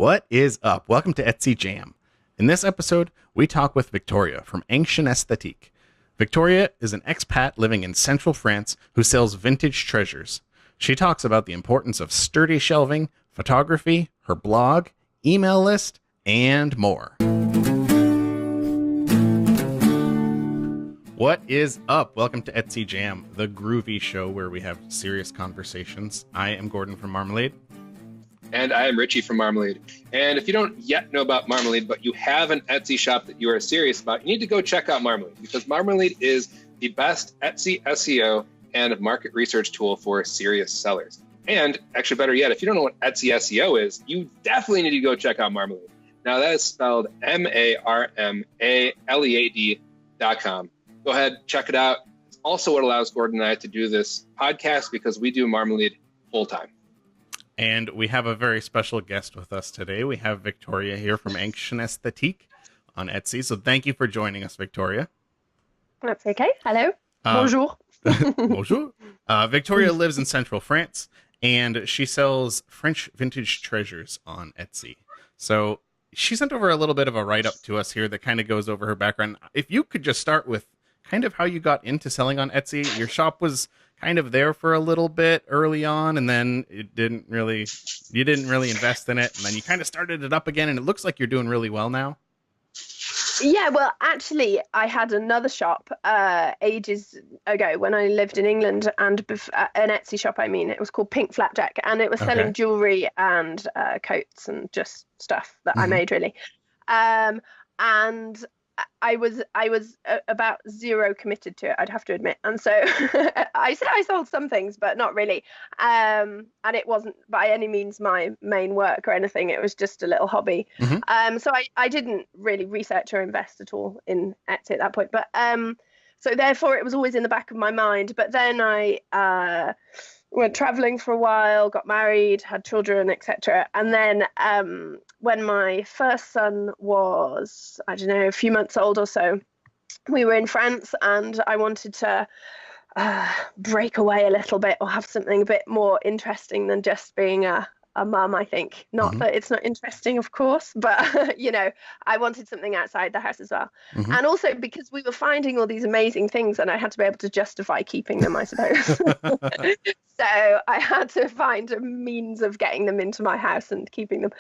What is up? Welcome to Etsy Jam. In this episode, we talk with Victoria from Ancienesthetique. Victoria is an expat living in central France who sells vintage treasures. She talks about the importance of sturdy shelving, photography, her blog, email list, and more. What is up? Welcome to Etsy Jam, the groovy show where we have serious conversations. I am Gordon from Marmalead. And I am Richie from Marmalead. And if you don't yet know about Marmalead, but you have an Etsy shop that you are serious about, you need to go check out Marmalead, because Marmalead is the best Etsy SEO and market research tool for serious sellers. And actually, better yet, if you don't know what Etsy SEO is, you definitely need to go check out Marmalead. Now, that is spelled MARMALEAD.com. Go ahead, check it out. It's also what allows Gordon and I to do this podcast, because we do Marmalead full time. And we have a very special guest with us today. We have Victoria here from Ancienesthetique on Etsy. So thank you for joining us, Victoria. That's okay. Hello. Bonjour. Bonjour. Victoria lives in central France, and she sells French vintage treasures on Etsy. So she sent over a little bit of a write-up to us here that kind of goes over her background. If you could just start with kind of how you got into selling on Etsy. Your shop was kind of there for a little bit early on, and then you didn't really invest in it, and then you kind of started it up again, and it looks like you're doing really well now. Yeah, well, actually, I had another shop ages ago when I lived in England, and an Etsy shop, I mean. It was called Pink Flapjack, and it was selling jewelry and coats and just stuff that I made, really. And I was about zero committed to it, I'd have to admit. And so I sold some things, but not really. And it wasn't by any means my main work or anything. It was just a little hobby. So I didn't really research or invest at all in Etsy at that point. But so therefore it was always in the back of my mind. But then I went traveling for a while, got married, had children, etc. And then when my first son was, I don't know, a few months old or so, we were in France, and I wanted to break away a little bit, or have something a bit more interesting than just being a mum, I think. Not that it's not interesting, of course, but, you know, I wanted something outside the house as well. And also because we were finding all these amazing things, and I had to be able to justify keeping them, I suppose. So I had to find a means of getting them into my house and keeping them.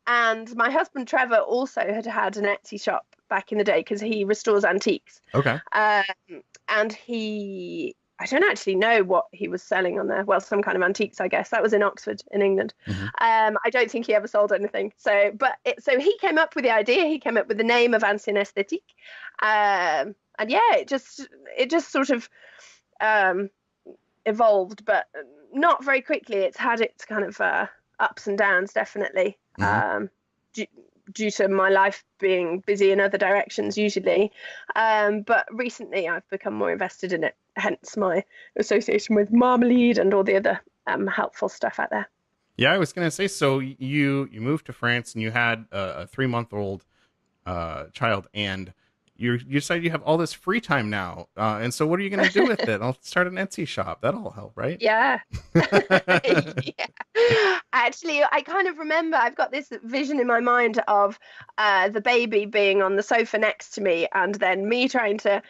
And my husband, Trevor, also had an Etsy shop back in the day, because he restores antiques. And I don't actually know what he was selling on there. Well, some kind of antiques, I guess. That was in Oxford, in England. I don't think he ever sold anything. So he came up with the idea. He came up with the name of Ancienesthetique. And yeah, it just sort of evolved, but not very quickly. It's had its kind of ups and downs, definitely. Due to my life being busy in other directions usually. But recently I've become more invested in it, hence my association with Marmalead and all the other helpful stuff out there. Yeah, I was going to say, so you moved to France, and you had a 3-month-old child, and you decided you have all this free time now. And so what are you going to do with it? I'll start an Etsy shop. That'll help, right? Yeah. Yeah. Actually, I kind of remember, I've got this vision in my mind of the baby being on the sofa next to me, and then me trying to,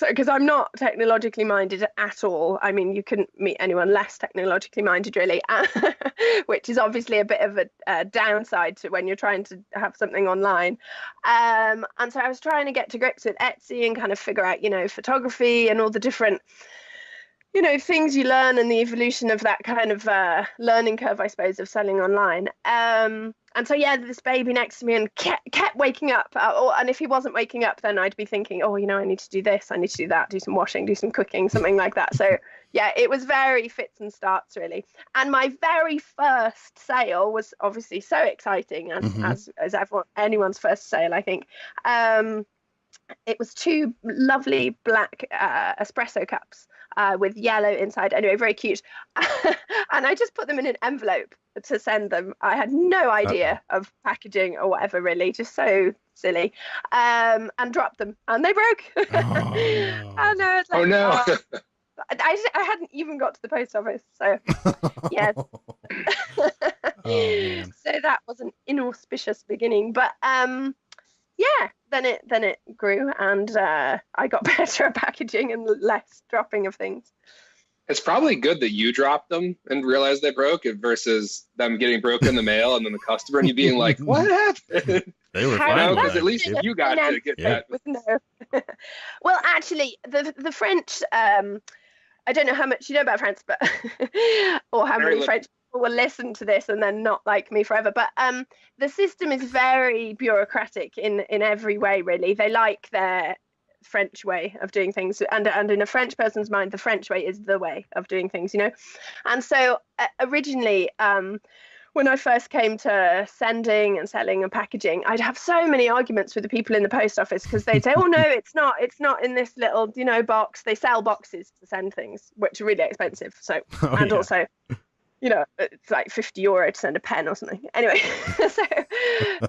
because I'm not technologically minded at all. I mean, you couldn't meet anyone less technologically minded, really, which is obviously a bit of a downside to when you're trying to have something online. And so I was trying to get to grips with Etsy and kind of figure out, you know, photography and all the different, you know, things you learn, and the evolution of that kind of learning curve, I suppose, of selling online. And so, yeah, this baby next to me, and kept waking up. And if he wasn't waking up, then I'd be thinking, oh, you know, I need to do this, I need to do that, do some washing, do some cooking, something like that. So, yeah, it was very fits and starts, really. And my very first sale was obviously so exciting, as anyone's first sale, I think. It was 2 lovely black espresso cups with yellow inside. Anyway, very cute. And I just put them in an envelope to send them. I had no idea of packaging or whatever, really, just so silly. And dropped them, and they broke. Oh, no. And I was like, oh no. I hadn't even got to the post office, so yeah. Oh man. So that was an inauspicious beginning, but yeah, then it grew, and I got better at packaging and less dropping of things. It's probably good that you dropped them and realized they broke versus them getting broken in the mail and then the customer and you being like, what happened? They were How fine. No, with because that. at least you got to get that. With no. Well, actually, the French. I don't know how much you know about France, but or how many French people will listen to this and then not like me forever. But the system is very bureaucratic in every way. Really, they like their French way of doing things, and in a French person's mind, the French way is the way of doing things. And so originally. When I first came to sending and selling and packaging, I'd have so many arguments with the people in the post office because they'd say, oh, no, it's not in this little, box. They sell boxes to send things, which are really expensive. So, also, it's like €50 to send a pen or something. Anyway, so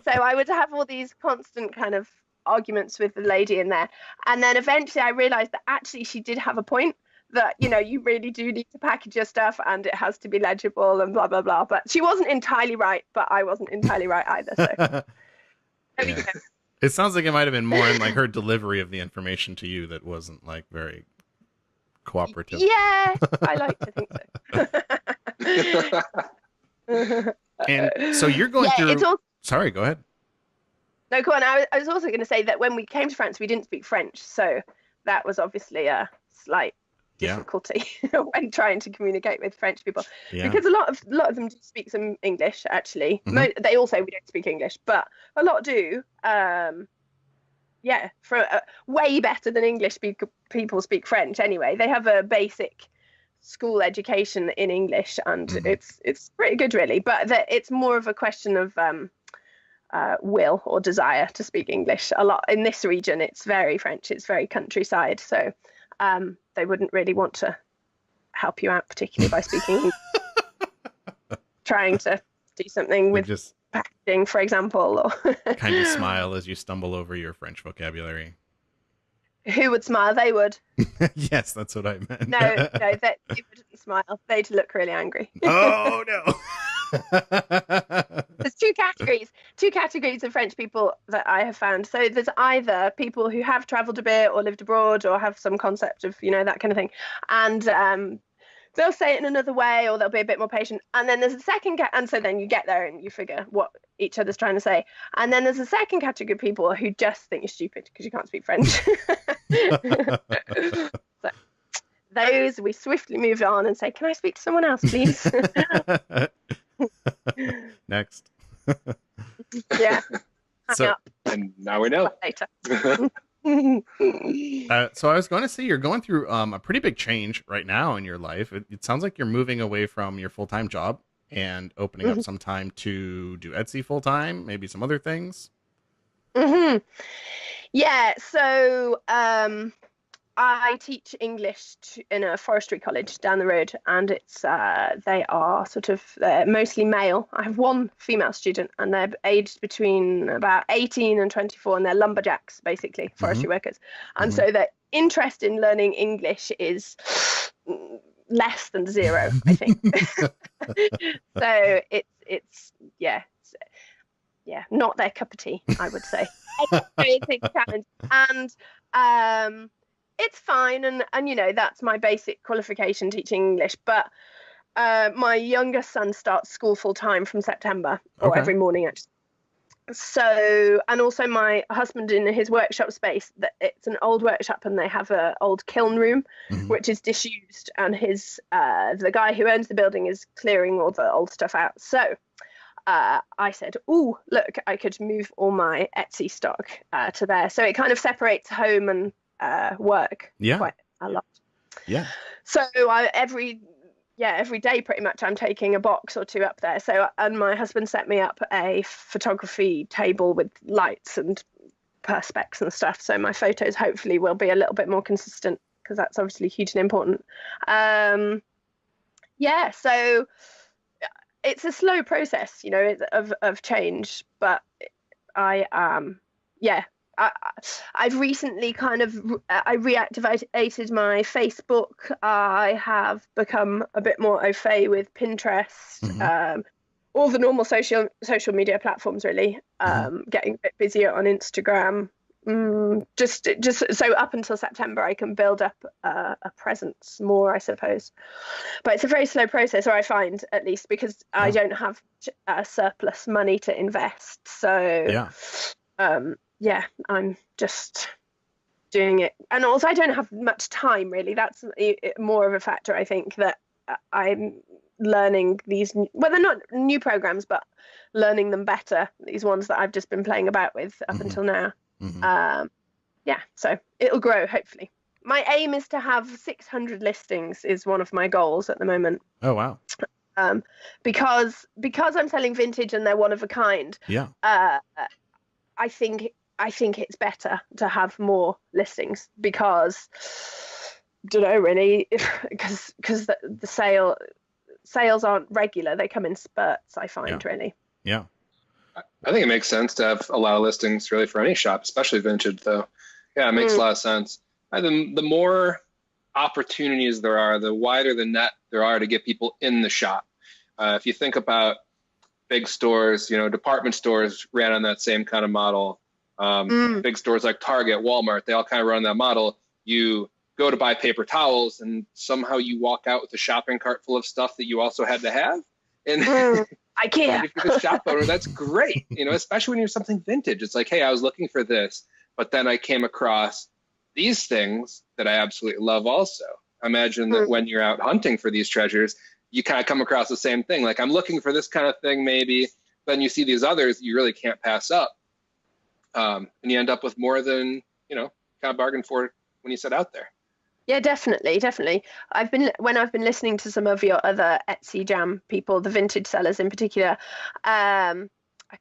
I would have all these constant kind of arguments with the lady in there. And then eventually I realized that actually she did have a point. That you really do need to package your stuff and it has to be legible and blah blah blah. But she wasn't entirely right, but I wasn't entirely right either. So yeah. It sounds like it might have been more in like her delivery of the information to you that wasn't like very cooperative. Yeah, I like to think so. And so you're going through. Sorry, go ahead. No, go on. I was also going to say that when we came to France, we didn't speak French, so that was obviously a slight difficulty when trying to communicate with French people because a lot of them do speak some English actually. They all say we don't speak English, but a lot do. For way better than English people speak French anyway. They have a basic school education in English and it's pretty good really, but it's more of a question of will or desire to speak English. A lot in this region it's very French, it's very countryside, so they wouldn't really want to help you out, particularly by speaking, trying to do something with just packaging, for example. Or kind of smile as you stumble over your French vocabulary. Who would smile? They would. Yes, that's what I meant. No, they wouldn't smile. They'd look really angry. Oh, no. There's two categories of French people that I have found. So there's either people who have traveled a bit or lived abroad or have some concept of, that kind of thing. And they'll say it in another way or they'll be a bit more patient. And then there's a second and so then you get there and you figure what each other's trying to say. And then there's a second category of people who just think you're stupid because you can't speak French. So those we swiftly move on and say, can I speak to someone else, please? Next. Yeah. And now we know. Later. So I was going to say you're going through a pretty big change right now in your life. It sounds like you're moving away from your full-time job and opening up some time to do Etsy full-time, maybe some other things. Yeah, so I teach English in a forestry college down the road, and it's they are mostly male. I have one female student, and they're aged between about 18 and 24, and they're lumberjacks, basically, forestry workers. And so their interest in learning English is less than zero, I think. So it's not their cup of tea, I would say. It's a challenge, and it's fine, and that's my basic qualification, teaching English. But my youngest son starts school full time from September, or every morning actually. So, and also my husband in his workshop space, that it's an old workshop, and they have a old kiln room, which is disused, and his the guy who owns the building is clearing all the old stuff out. So I said, "Oh, look, I could move all my Etsy stock to there." So it kind of separates home and work quite a lot. Yeah. So every day pretty much I'm taking a box or two up there. So, and my husband set me up a photography table with lights and perspex and stuff. So my photos hopefully will be a little bit more consistent, because that's obviously hugely important. So it's a slow process, of change, but I've recently I reactivated my Facebook. I have become a bit more au fait with Pinterest. all the normal social media platforms, really. Getting a bit busier on Instagram. Just so up until September, I can build up a presence more, I suppose. But it's a very slow process, or I find, at least, because I don't have surplus money to invest. So I'm just doing it, and also I don't have much time, really. That's more of a factor, I think, that I'm learning these, well, they're not new programs, but learning them better, these ones that I've just been playing about with up until now. So it'll grow, hopefully. My aim is to have 600 listings, is one of my goals at the moment. Oh, wow. Because I'm selling vintage and they're one of a kind. I think it's better to have more listings, because don't know, really, because the sales aren't regular. They come in spurts, I find, really. Yeah. I think it makes sense to have a lot of listings, really, for any shop, especially vintage, though. Yeah, it makes a lot of sense. The more opportunities there are, the wider the net there are to get people in the shop. If you think about big stores, department stores ran on that same kind of model. Big stores like Target, Walmart, they all kind of run that model. You go to buy paper towels, and somehow you walk out with a shopping cart full of stuff that you also had to have. And IKEA. if you're the shop owner, that's great. Especially when you're something vintage. It's like, hey, I was looking for this, but then I came across these things that I absolutely love also. Imagine that when you're out hunting for these treasures, you kind of come across the same thing. Like, I'm looking for this kind of thing, maybe. Then you see these others you really can't pass up. And you end up with more than, kind of bargained for when you set out there. Yeah, definitely. When I've been listening to some of your other Etsy Jam people, the vintage sellers in particular, I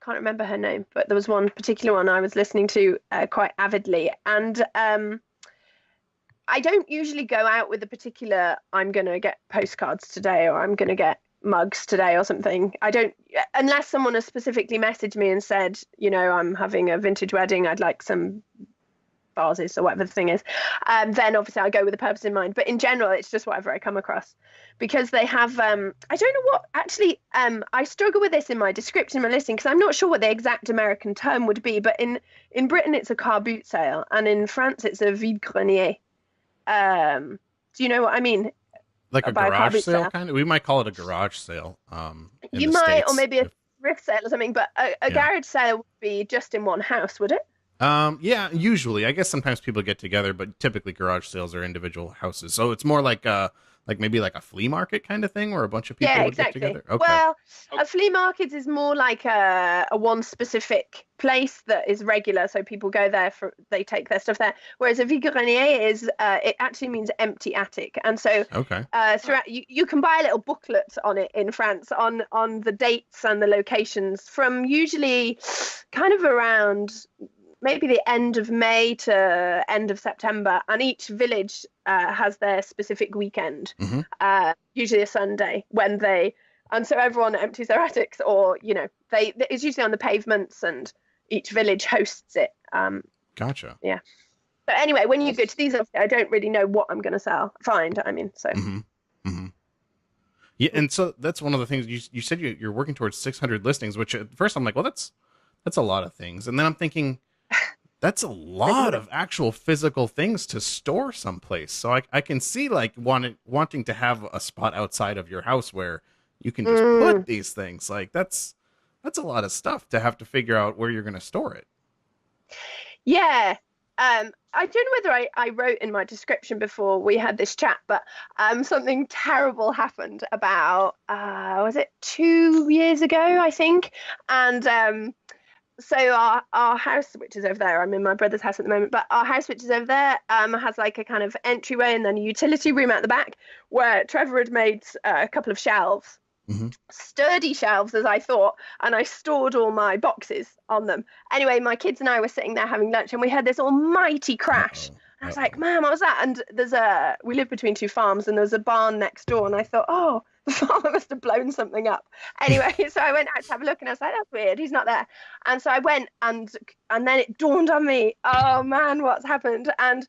can't remember her name, but there was one particular one I was listening to quite avidly. And I don't usually go out with a particular, I'm going to get postcards today, or I'm going to get mugs today or something. I don't, unless someone has specifically messaged me and said, I'm having a vintage wedding, I'd like some vases or whatever the thing is, then obviously I go with a purpose in mind. But in general, it's just whatever I come across, because they have I don't know what actually, I struggle with this in my description, my listing, because I'm not sure what the exact American term would be, but in Britain it's a car boot sale, and in France it's a vide grenier. Do you know what I mean? Like a garage sale, kind of? We might call it a garage sale. You might, States, or maybe a thrift sale or something, but a garage sale would be just in one house, would it? Yeah, usually. I guess sometimes people get together, but typically garage sales are individual houses. So it's more like maybe like a flea market kind of thing, where a bunch of people would get together. Okay. Well, a flea market is more like a one specific place that is regular, so people go there they take their stuff there. Whereas a vide grenier is it actually means empty attic, and so throughout you can buy a little booklet on it in France on the dates and the locations from usually kind of around maybe the end of May to end of September, and each village has their specific weekend, usually a Sunday, and so everyone empties their attics, or it's usually on the pavements, and each village hosts it. Gotcha. Yeah. But anyway, when you go to these, I don't really know what I'm going to find. Yeah, and so that's one of the things you said you're working towards 600 listings, which at first I'm like, well, that's a lot of things, and then I'm thinking, that's a lot of actual physical things to store someplace. So I can see like wanting to have a spot outside of your house where you can just put these things. Like that's a lot of stuff to have to figure out where you're going to store it. Yeah. I don't know whether I wrote in my description before we had this chat, but something terrible happened about, was it 2 years ago, I think? And so our house, which is over there, I'm in my brother's house at the moment, but our house, which is over there, has like a kind of entryway and then a utility room at the back, where Trevor had made a couple of shelves, sturdy shelves as I thought, and I stored all my boxes on them. Anyway, my kids and I were sitting there having lunch, and we heard this almighty crash. I was like, "Man, what was that?" And we live between two farms, and there was a barn next door, and I thought, "Oh, the farmer must have blown something up." Anyway, so I went out to have a look, and I was like, "That's weird, he's not there." And so I went, and then it dawned on me, "Oh man, what's happened?" And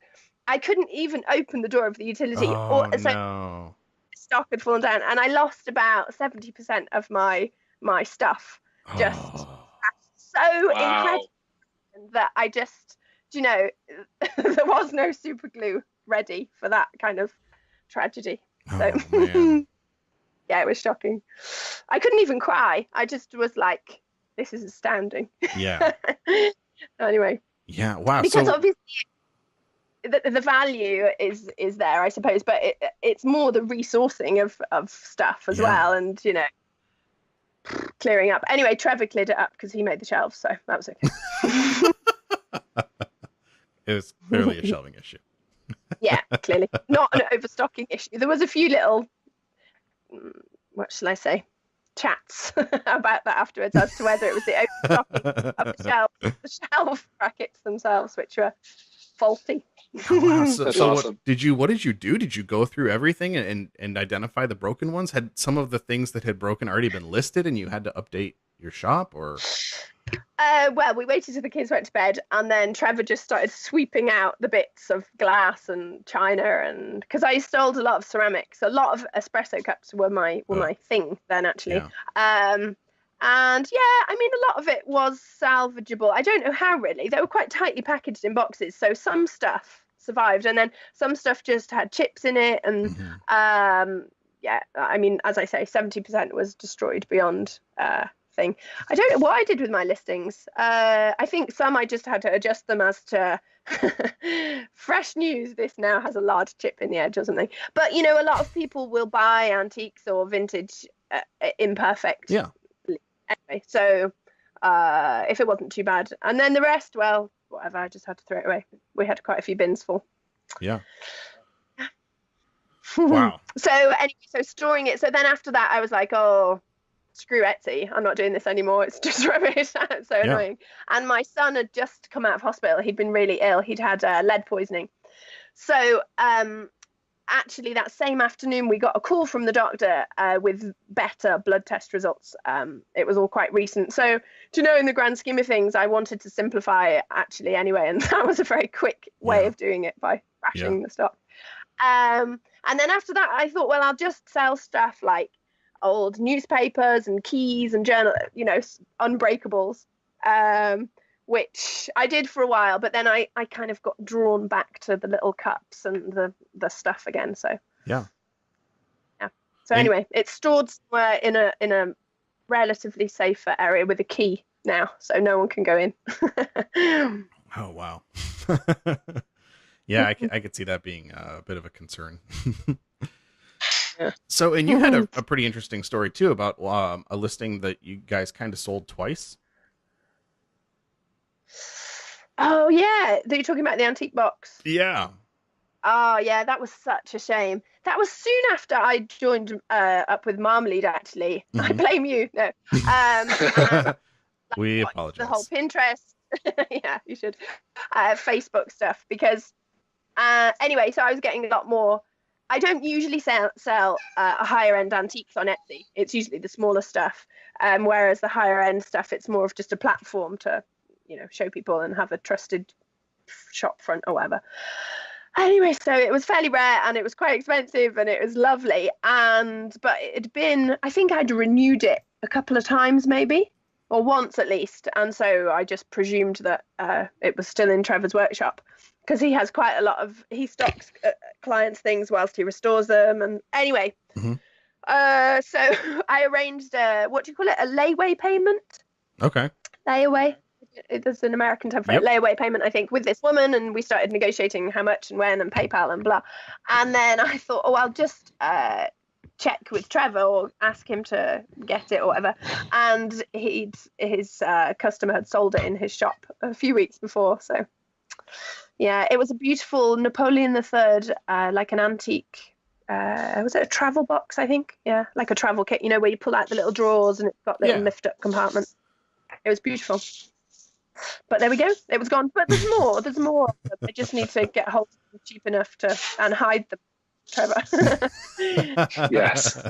I couldn't even open the door of the utility. No. Stock had fallen down, and I lost about 70% of my my stuff. Just Oh, so Wow. incredible that I just, there was no super glue ready for that kind of tragedy. So man. yeah, it was shocking. I couldn't even cry. I just was like, this is astounding. Yeah. Anyway, Yeah. Wow. because So obviously the value is there, I suppose, but it's more the resourcing of stuff as Yeah. well, and clearing up. Anyway, Trevor cleared it up because he made the shelves, so that was okay. it was clearly a shelving issue. Yeah, clearly not an overstocking issue. There was a few little, what shall I say, chats about that afterwards as to whether it was the overstocking of the shelf brackets themselves, which were faulty. Oh, wow. So, That's so awesome. what did you do? Did you go through everything and identify the broken ones? Had some of the things that had broken already been listed and you had to update your shop, or? Well, we waited till the kids went to bed, and then Trevor just started sweeping out the bits of glass and china, and because I sold a lot of ceramics, a lot of espresso cups were my thing then, actually. Yeah. And yeah, I mean, a lot of it was salvageable. I don't know how, really. They were quite tightly packaged in boxes, so some stuff survived, and then some stuff just had chips in it, and yeah, I mean, as I say, 70% was destroyed beyond thing. I don't know what I did with my listings. I think some I just had to adjust them as to fresh news. This now has a large chip in the edge or something. But a lot of people will buy antiques or vintage imperfect. Yeah. Anyway, so if it wasn't too bad, and then the rest, well, whatever. I just had to throw it away. We had quite a few bins full. Yeah. Wow. So anyway, so storing it. So then after that, I was like, oh, screw Etsy. I'm not doing this anymore. It's just rubbish. It's so annoying. And my son had just come out of hospital. He'd been really ill. He'd had lead poisoning. So actually, that same afternoon, we got a call from the doctor with better blood test results. It was all quite recent. So, in the grand scheme of things, I wanted to simplify it actually anyway. And that was a very quick way of doing it by crashing the stock. And then after that, I thought, well, I'll just sell stuff like old newspapers and keys and journal, unbreakables, which I did for a while, but then I kind of got drawn back to the little cups and the stuff again. So yeah. So anyway, it's stored somewhere in a relatively safer area with a key now, so no one can go in. Oh wow. Yeah, I could see that being a bit of a concern. Yeah. So, and you had a pretty interesting story too about a listing that you guys kind of sold twice. Oh yeah, you're talking about the antique box. Yeah. Oh yeah, that was such a shame. That was soon after I joined up with Marmalead. Actually, I blame you. No, we apologize. The whole Pinterest. Yeah, you should. Facebook stuff, because anyway, so I was getting a lot more. I don't usually sell higher end antiques on Etsy. It's usually the smaller stuff, whereas the higher end stuff, it's more of just a platform to, show people and have a trusted shop front or whatever. Anyway, so it was fairly rare and it was quite expensive and it was lovely. But it'd been, I think I'd renewed it a couple of times maybe, or once at least. And so I just presumed that it was still in Trevor's workshop, because he has quite a lot of, he stocks clients' things whilst he restores them. And anyway, so I arranged what do you call it? A layaway payment? Okay. Layaway. There's an American term for it. Layaway payment, I think, with this woman, and we started negotiating how much and when and PayPal and blah. And then I thought, oh, I'll just check with Trevor or ask him to get it or whatever. And his customer had sold it in his shop a few weeks before. So yeah, it was a beautiful Napoleon III, like an antique. Was it a travel box? I think, yeah, like a travel kit. Where you pull out the little drawers and it's got little lift-up compartments. It was beautiful. But there we go. It was gone. But there's more. There's more. I just need to get hold of them cheap enough and hide them, Trevor. Yes.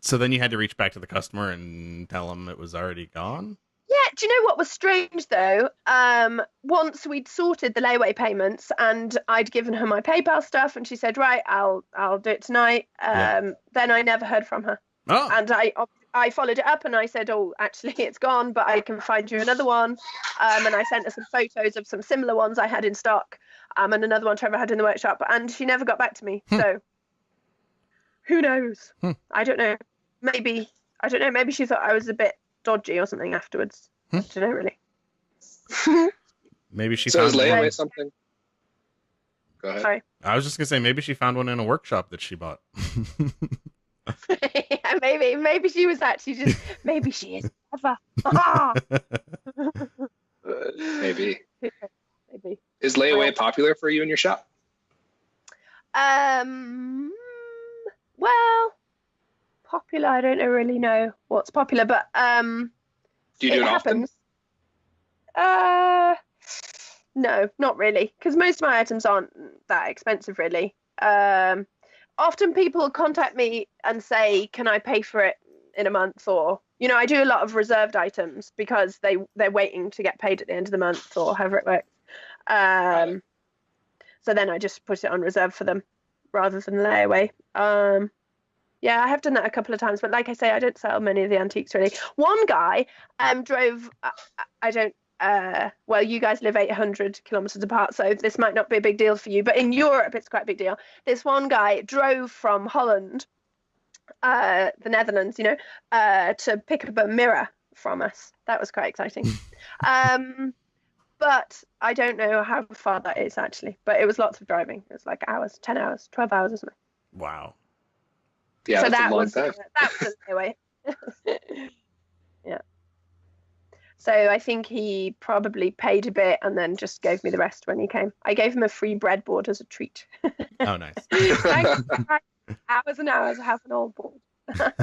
So then you had to reach back to the customer and tell them it was already gone? Yeah. Do you know what was strange though? Once we'd sorted the layaway payments and I'd given her my PayPal stuff and she said, right, I'll do it tonight. Then I never heard from her. Oh, And I followed it up and I said, oh, actually, it's gone, but I can find you another one. And I sent her some photos of some similar ones I had in stock, and another one Trevor had in the workshop. And she never got back to me. So who knows? I don't know. Maybe, I don't know. Maybe she thought I was a bit dodgy or something afterwards. I don't know, really. maybe she So is found layaway one. something? Go ahead. Sorry. I was just gonna say maybe she found one in a workshop that she bought. Yeah, maybe she was actually just, maybe she is clever. Maybe. Maybe. Is layaway popular for you in your shop? Well, popular. I don't really know what's popular, but Do you do it often? happens. No, not really, because most of my items aren't that expensive, really. Often people contact me and say, "Can I pay for it in a month?" Or, I do a lot of reserved items because they're waiting to get paid at the end of the month or however it works. So then I just put it on reserve for them rather than layaway. Yeah, I have done that a couple of times, but like I say, I don't sell many of the antiques really. One guy drove. I don't. Well, you guys live 800 kilometers apart, so this might not be a big deal for you, but in Europe, it's quite a big deal. This one guy drove from Holland, the Netherlands, to pick up a mirror from us. That was quite exciting. But I don't know how far that is actually, but it was lots of driving. It was like hours, 10 hours, 12 hours or something. Wow. Yeah, So that's a long time. that was anyway. Yeah. So I think he probably paid a bit and then just gave me the rest when he came. I gave him a free breadboard as a treat. Oh, nice. Thanks. Hours and hours I have an old board. That's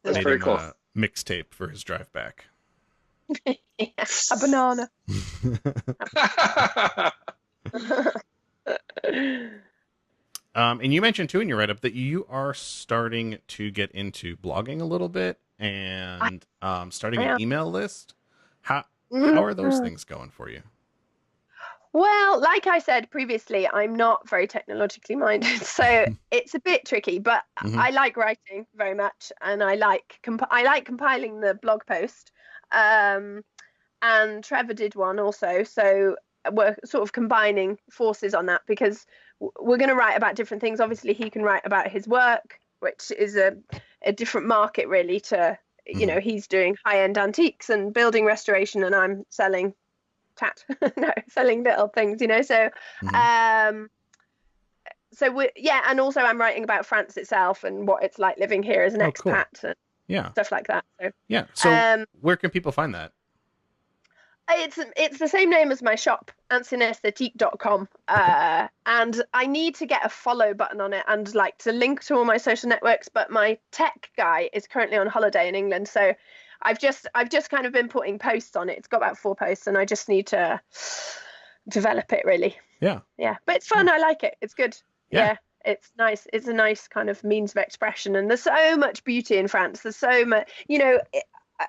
Made pretty him cool. a mixtape for his drive back. Yeah, a banana. And you mentioned too in your write-up that you are starting to get into blogging a little bit and starting an email list. How are those things going for you? Well, like I said previously, I'm not very technologically minded, so it's a bit tricky. But I like writing very much, and I like compiling the blog post. And Trevor did one also, so we're sort of combining forces on that because we're going to write about different things. Obviously, he can write about his work, which is a different market really to, he's doing high-end antiques and building restoration, and I'm selling selling little things, so and also I'm writing about France itself and what it's like living here as an expat. Cool. And stuff like that. So where can people find that? It's the same name as my shop, Ancienesthetique.com. And I need to get a follow button on it and to link to all my social networks, but my tech guy is currently on holiday in England, so I've just kind of been putting posts on it. It's got about 4 posts, and I just need to develop it really. Yeah. But it's fun. I like it. It's good. Yeah. It's nice. It's a nice kind of means of expression, and there's so much beauty in France. There's so much,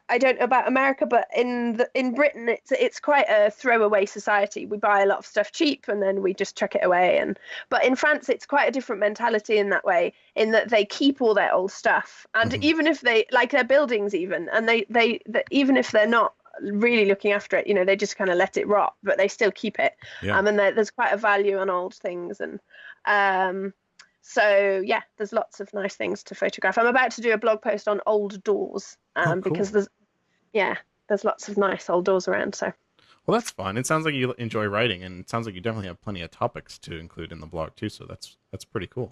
I don't know about America, but in Britain, it's quite a throwaway society. We buy a lot of stuff cheap and then we just chuck it away. But in France, it's quite a different mentality in that way, in that they keep all their old stuff, and even if they like their buildings, even even if they're not really looking after it, they just kind of let it rot, but they still keep it. And there's quite a value on old things, and so there's lots of nice things to photograph. I'm about to do a blog post on old doors, cool. Because there's lots of nice old doors around. So well, that's fun. It sounds like you enjoy writing, and it sounds like you definitely have plenty of topics to include in the blog too. So that's pretty cool.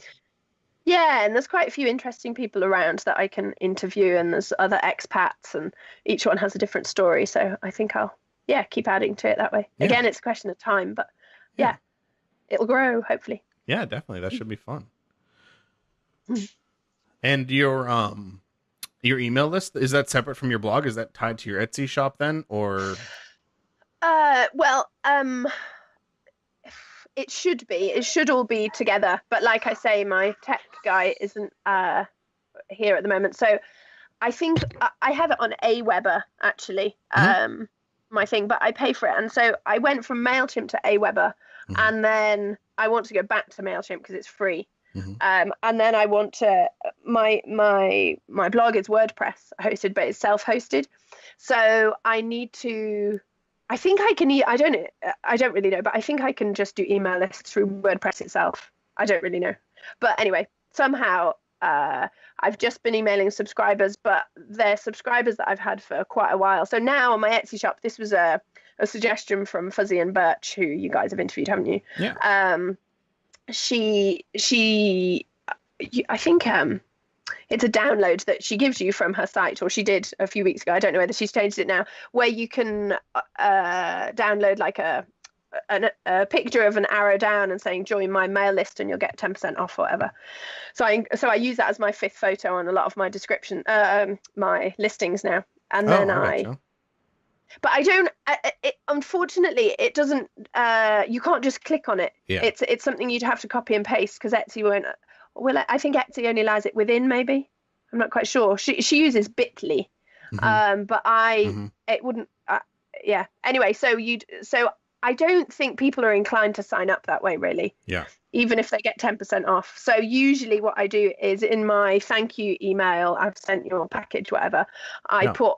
Yeah, and there's quite a few interesting people around that I can interview, and there's other expats, and each one has a different story. So I think I'll keep adding to it that way. Yeah. Again, it's a question of time, but it'll grow hopefully. Yeah, definitely. That should be fun. And your email list, is that separate from your blog? Is that tied to your Etsy shop then, or? It should be. It should all be together. But like I say, my tech guy isn't here at the moment, so I think I have it on Aweber actually. My thing, but I pay for it, and so I went from MailChimp to Aweber, and then I want to go back to MailChimp because it's free. And then I want to my blog is WordPress hosted, but it's self-hosted. So I need to. I think I can. I don't really know, but I think I can just do email lists through WordPress itself. I don't really know, but anyway, somehow I've just been emailing subscribers, but they're subscribers that I've had for quite a while. So now on my Etsy shop, this was a suggestion from Fuzzy and Birch, who you guys have interviewed, haven't you? Yeah. She I think it's a download that she gives you from her site, or she did a few weeks ago. I don't know whether she's changed it now, where you can download like a picture of an arrow down and saying join my mail list and you'll get 10% off or whatever. So I use that as my 5th photo on a lot of my description, my listings now. And then but I don't. Unfortunately, it doesn't. You can't just click on it. Yeah. It's something you'd have to copy and paste because Etsy won't. Well, I think Etsy only allows it within. Maybe I'm not quite sure. She uses Bitly, but it wouldn't. Yeah. Anyway, so I don't think people are inclined to sign up that way, really. Yeah. Even if they get 10% off. So usually what I do is in my thank you email, I've sent your package, whatever. I put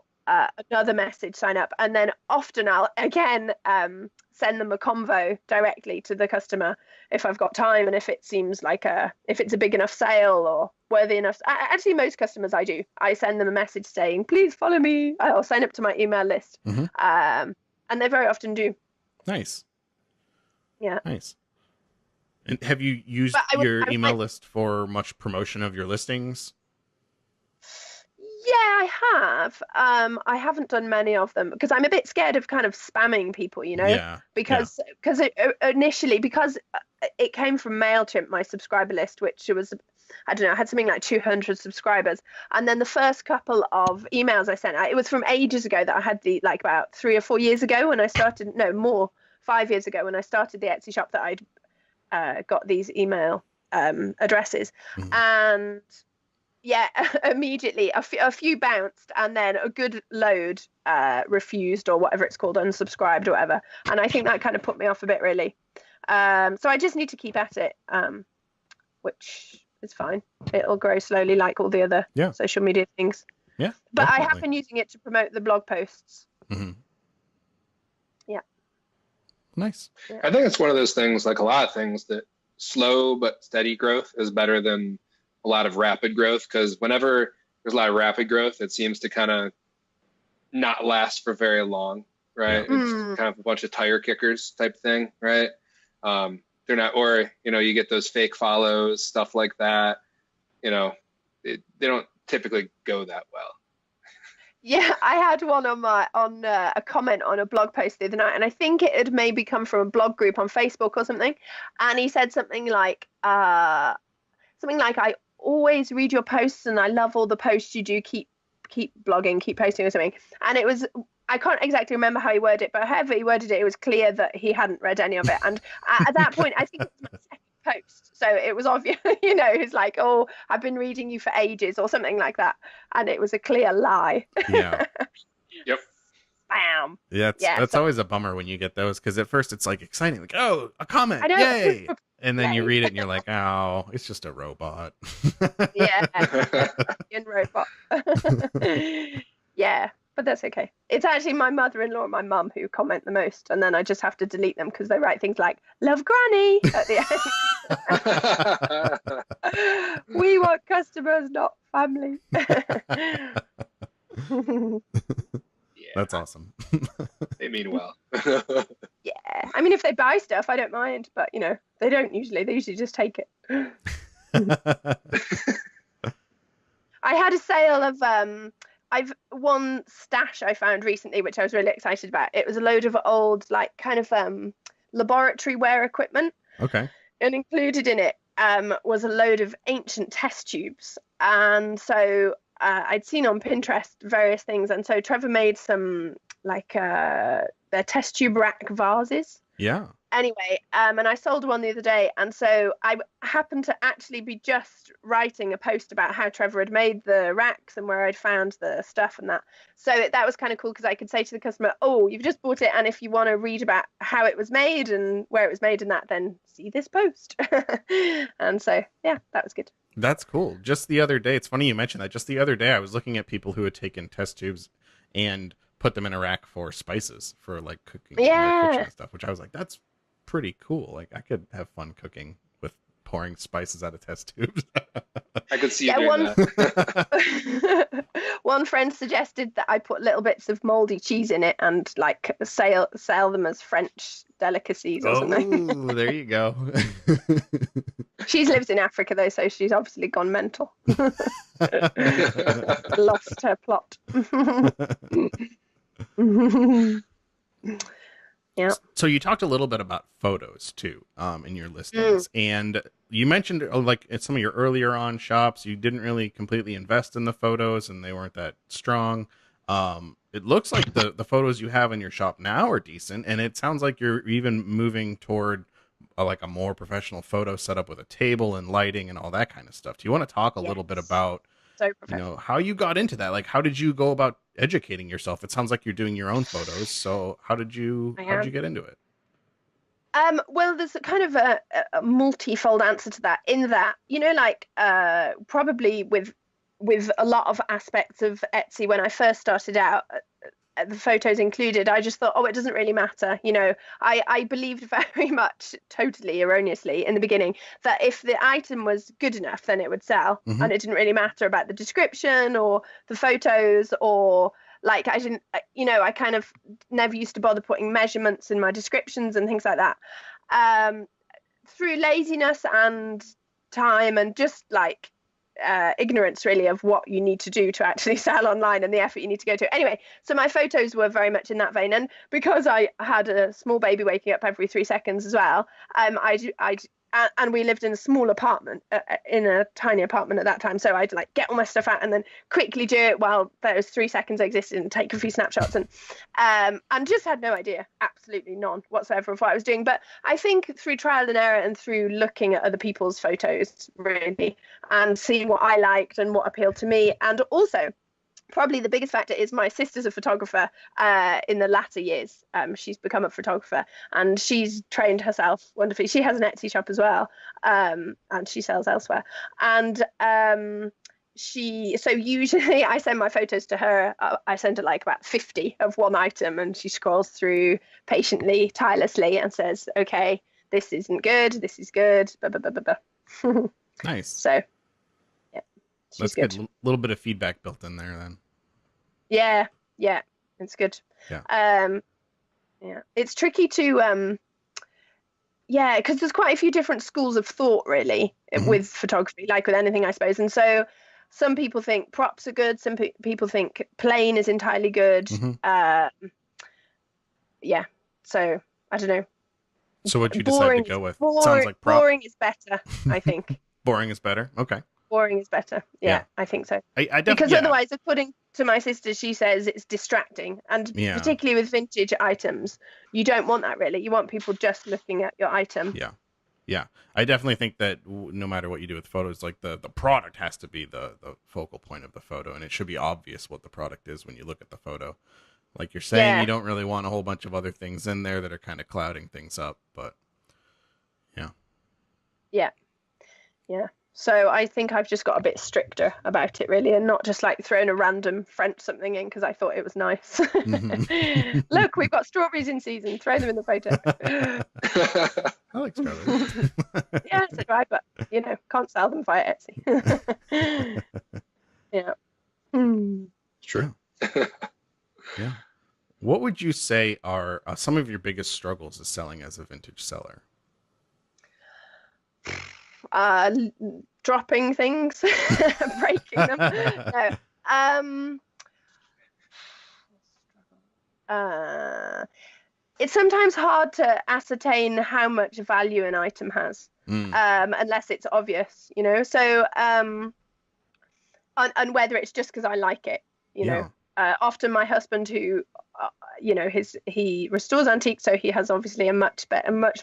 another message, sign up, and then often I'll again send them a convo directly to the customer if I've got time and if it seems like if it's a big enough sale or worthy enough. Actually, most customers I send them a message saying please follow me, I'll sign up to my email list, and they very often do. Nice. Yeah. Nice. And have you used your email list for much promotion of your listings? Yeah, I have. I haven't done many of them because I'm a bit scared of kind of spamming people, you know. Yeah. Because initially it came from MailChimp, my subscriber list, which was, I don't know, I had something like 200 subscribers, and then the first couple of emails I sent, it was from ages ago that I had like about 3 or 4 years ago when I started. No, more, 5 years ago when I started the Etsy shop that I'd got these email addresses, and. Yeah, immediately a few bounced and then a good load refused or whatever it's called, unsubscribed or whatever. And I think that kind of put me off a bit, really. So I just need to keep at it, which is fine. It'll grow slowly like all the other social media things. Yeah. But definitely. I have been using it to promote the blog posts. Yeah. Nice. Yeah. I think it's one of those things, like a lot of things, that slow but steady growth is better than a lot of rapid growth, because whenever there's a lot of rapid growth, it seems to kind of not last for very long, right? Yeah. It's kind of a bunch of tire kickers type thing, right? They're not, or, you know, you get those fake follows, stuff like that, you know, they don't typically go that well. Yeah, I had one on a comment on a blog post the other night, and I think it had maybe come from a blog group on Facebook or something, and he said something like I always read your posts and I love all the posts you do, keep blogging, keep posting or something. And it was, I can't exactly remember how he worded it, but however he worded it, it was clear that he hadn't read any of it. And at that point, I think it was my second post, so it was obvious, you know, it's like, oh, I've been reading you for ages or something like that, and it was a clear lie. Yeah. Yep. Bam. Yeah, that's always a bummer when you get those, because at first it's like exciting, like, oh, a comment, yay! And then you read it and you're like, oh, it's just a robot. Yeah, in robot. Yeah, but that's okay. It's actually my mother-in-law and my mum who comment the most, and then I just have to delete them because they write things like "Love Granny" at the end. We want customers, not family. That's awesome. They mean well. Yeah, I mean, if they buy stuff, I don't mind, but you know, they don't usually. They usually just take it. I had a sale of I've one stash I found recently, which I was really excited about. It was a load of old, like, kind of laboratory wear equipment. Okay. And included in it was a load of ancient test tubes, and so I'd seen on Pinterest various things, and so Trevor made some, like, their test tube rack vases. Yeah. Anyway, and I sold one the other day, and so I happened to actually be just writing a post about how Trevor had made the racks and where I'd found the stuff and that. So that was kind of cool because I could say to the customer, "Oh, you've just bought it, and if you want to read about how it was made and where it was made and that, then see this post." And so, yeah, that was good. That's cool. Just the other day, it's funny you mentioned that. Just the other day, I was looking at people who had taken test tubes and put them in a rack for spices for like cooking in the kitchen and stuff, which I was like, that's pretty cool. Like I could have fun cooking with pouring spices out of test tubes. I could see you doing that. One friend suggested that I put little bits of moldy cheese in it and like sell them as French delicacies or something. Oh, there you go. She's lived in Africa though, so she's obviously gone mental. Lost her plot. Yeah. So you talked a little bit about photos too, in your listings, and you mentioned like in some of your earlier on shops, you didn't really completely invest in the photos, and they weren't that strong. It looks like the photos you have in your shop now are decent, and it sounds like you're even moving toward like a more professional photo setup with a table and lighting and all that kind of stuff. Do you want to talk a little bit about how you got into that? Like, how did you go about educating yourself? It sounds like you're doing your own photos. So how did you get into it? Well, there's a kind of a multi-fold answer to that, in that, like probably with a lot of aspects of Etsy, when I first started out, the photos included, I just thought, it doesn't really matter. I believed very much, totally erroneously in the beginning, that if the item was good enough, then it would sell. Mm-hmm. And it didn't really matter about the description or the photos, or like I didn't, I kind of never used to bother putting measurements in my descriptions and things like that. Through laziness and time and just like ignorance really of what you need to do to actually sell online and the effort you need to go to. Anyway, so my photos were very much in that vein, and because I had a small baby waking up every 3 seconds as well, and we lived in a small apartment, in a tiny apartment at that time, so I'd like get all my stuff out and then quickly do it while those 3 seconds existed and take a few snapshots, and just had no idea, absolutely none whatsoever of what I was doing. But I think through trial and error and through looking at other people's photos really and seeing what I liked and what appealed to me, and also probably the biggest factor is my sister's a photographer in the latter years. She's become a photographer and she's trained herself wonderfully. She has an Etsy shop as well, and she sells elsewhere. And so usually I send my photos to her. I send her like about 50 of one item, and she scrolls through patiently, tirelessly, and says, okay, this isn't good, this is good, blah, blah, blah, blah, blah. Nice. So that's good. A little bit of feedback built in there then. Yeah, it's good. Yeah. It's tricky to because there's quite a few different schools of thought really with photography, like with anything, I suppose. And so some people think props are good, some people think plain is entirely good. So I don't know. So what you decide to go with? Sounds like prop. Boring is better, I think. Boring is better. Okay. Boring is better. Yeah, I think so. Because otherwise, according to my sister, she says it's distracting, and particularly with vintage items, you don't want that really. You want people just looking at your item. Yeah. I definitely think that no matter what you do with photos, like the product has to be the focal point of the photo, and it should be obvious what the product is when you look at the photo. Like you're saying, you don't really want a whole bunch of other things in there that are kind of clouding things up, but yeah. So I think I've just got a bit stricter about it really, and not just like throwing a random French something in because I thought it was nice. Look, we've got strawberries in season. Throw them in the photo. I like strawberries. Yeah, so do I, but can't sell them via Etsy. Yeah. True. Yeah. What would you say are some of your biggest struggles as selling as a vintage seller? Dropping things, breaking them. No. It's sometimes hard to ascertain how much value an item has, unless it's obvious, So, and whether it's just because I like it, Often my husband, who he restores antiques, so he has obviously a much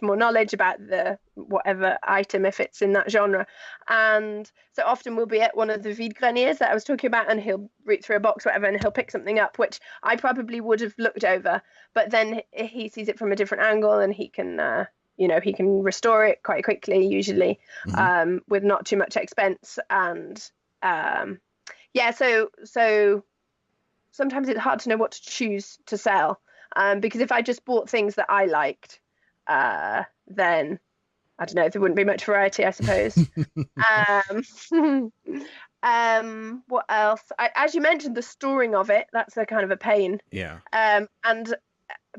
more knowledge about the whatever item if it's in that genre. And so often we'll be at one of the vide greniers that I was talking about, and he'll read through a box, whatever, and he'll pick something up which I probably would have looked over, but then he sees it from a different angle, and he can he can restore it quite quickly, usually, with not too much expense. And so sometimes it's hard to know what to choose to sell, because if I just bought things that I liked, then I don't know, there wouldn't be much variety, I suppose. What else? As you mentioned, the storing of it, that's a kind of a pain. Yeah. And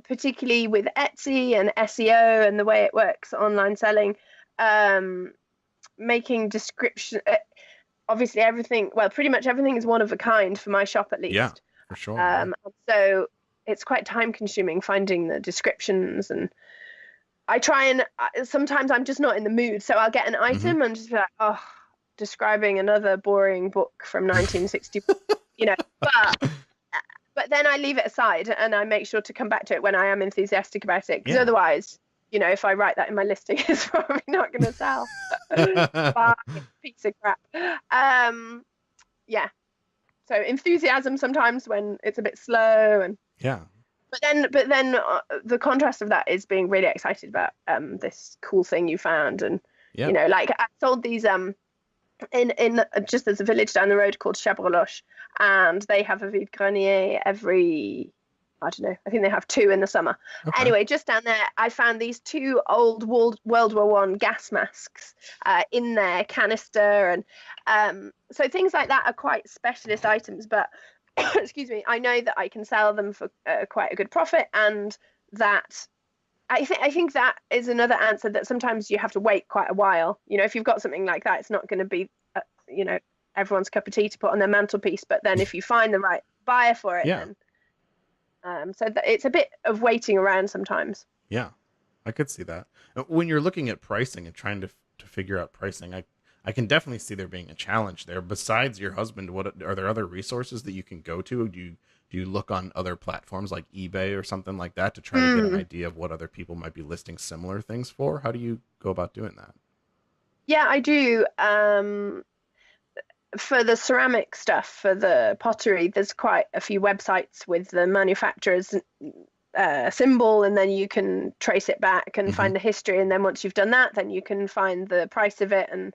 particularly with Etsy and SEO and the way it works, online selling, making description, obviously pretty much everything is one of a kind for my shop, at least. Yeah, for sure. So it's quite time consuming finding the descriptions, and I try and sometimes I'm just not in the mood, so I'll get an item and just be like, describing another boring book from 1960, but then I leave it aside and I make sure to come back to it when I am enthusiastic about it, because otherwise, if I write that in my listing, it's probably not going to sell. Piece of crap. So enthusiasm sometimes when it's a bit slow, and but then the contrast of that is being really excited about this cool thing you found. And like I sold these in just there's a village down the road called Chabreloche, and they have a vide grenier every, I don't know, I think they have 2 in the summer. Okay. Anyway, just down there, I found these 2 old World War I gas masks in their canister. And so things like that are quite specialist items, but excuse me, I know that I can sell them for quite a good profit, and that I think that is another answer, that sometimes you have to wait quite a while. If you've got something like that, it's not going to be, everyone's cup of tea to put on their mantelpiece. But then if you find the right buyer for it, then it's a bit of waiting around sometimes. Yeah, I could see that. When you're looking at pricing and trying to figure out pricing, I can definitely see there being a challenge there. Besides your husband, what are there other resources that you can go to? Do you look on other platforms like eBay or something like that to try to get an idea of what other people might be listing similar things for? How do you go about doing that? Yeah, I do. For the ceramic stuff, for the pottery, there's quite a few websites with the manufacturer's symbol, and then you can trace it back and find the history. And then once you've done that, then you can find the price of it. And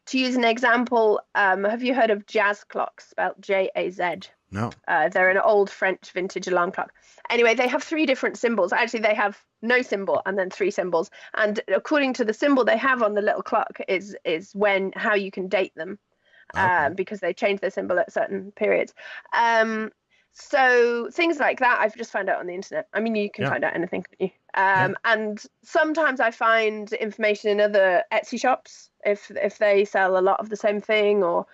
to use an example, have you heard of Jazz clocks, spelled J-A-Z? No. They're an old French vintage alarm clock. Anyway, they have 3 different symbols. Actually, they have no symbol and then 3 symbols. And according to the symbol they have on the little clock is how you can date them, because they change their symbol at certain periods. So things like that I've just found out on the internet. I mean, you can find out anything, can't you? And sometimes I find information in other Etsy shops if they sell a lot of the same thing, or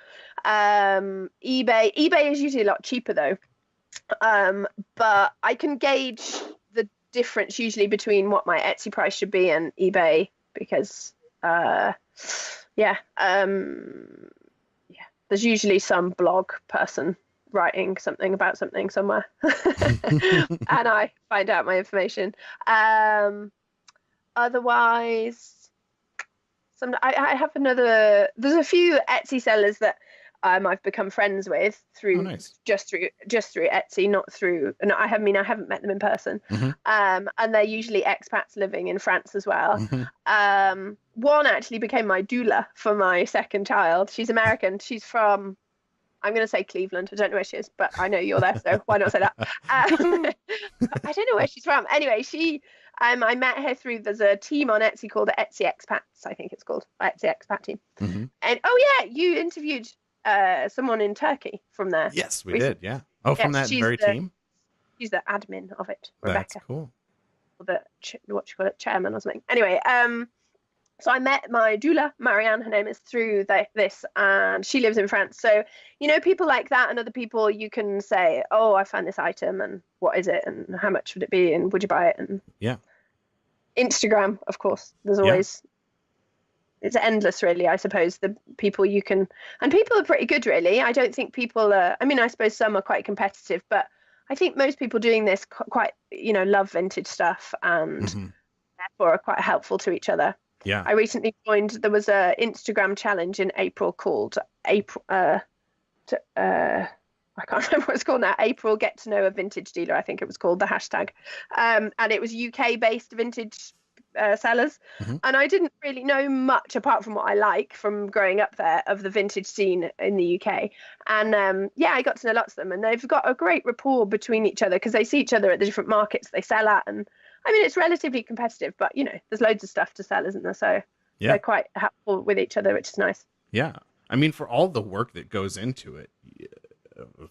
eBay. eBay is usually a lot cheaper though, but I can gauge the difference usually between what my Etsy price should be and eBay, because there's usually some blog person writing something about something somewhere and I find out my information. Otherwise, I have there's a few Etsy sellers that I've become friends with through just through Etsy, not through, no, I haven't met them in person. And they're usually expats living in France as well. One actually became my doula for my second child. She's American. She's from, I'm going to say Cleveland. I don't know where she is, but I know you're there, so why not say that? I don't know where she's from. Anyway, I met her through, there's a team on Etsy called the Etsy Expats, I think it's called, Etsy Expat Team. And you interviewed someone in Turkey from there. Yes, we did, yeah. Oh, from that very team? She's the admin of it, Rebecca. That's cool. Or the chairman or something. Anyway, so I met my doula, Marianne, her name is, through this, and she lives in France. So, people like that and other people, you can say, oh, I found this item, and what is it, and how much would it be, and would you buy it? And Instagram, of course, there's always, it's endless, really, I suppose, the people you can, and people are pretty good, really. I don't think people are, I suppose some are quite competitive, but I think most people doing this quite, love vintage stuff and therefore are quite helpful to each other. Yeah. I recently joined, there was a Instagram challenge in April called I can't remember what it's called now. April Get to Know a Vintage Dealer, I think it was called, the hashtag. And it was UK-based vintage sellers. And I didn't really know much apart from what I like from growing up there of the vintage scene in the UK. And I got to know lots of them. And they've got a great rapport between each other because they see each other at the different markets they sell at. And I mean, it's relatively competitive, but, there's loads of stuff to sell, isn't there? So they're quite helpful with each other, which is nice. Yeah. I mean, for all the work that goes into it,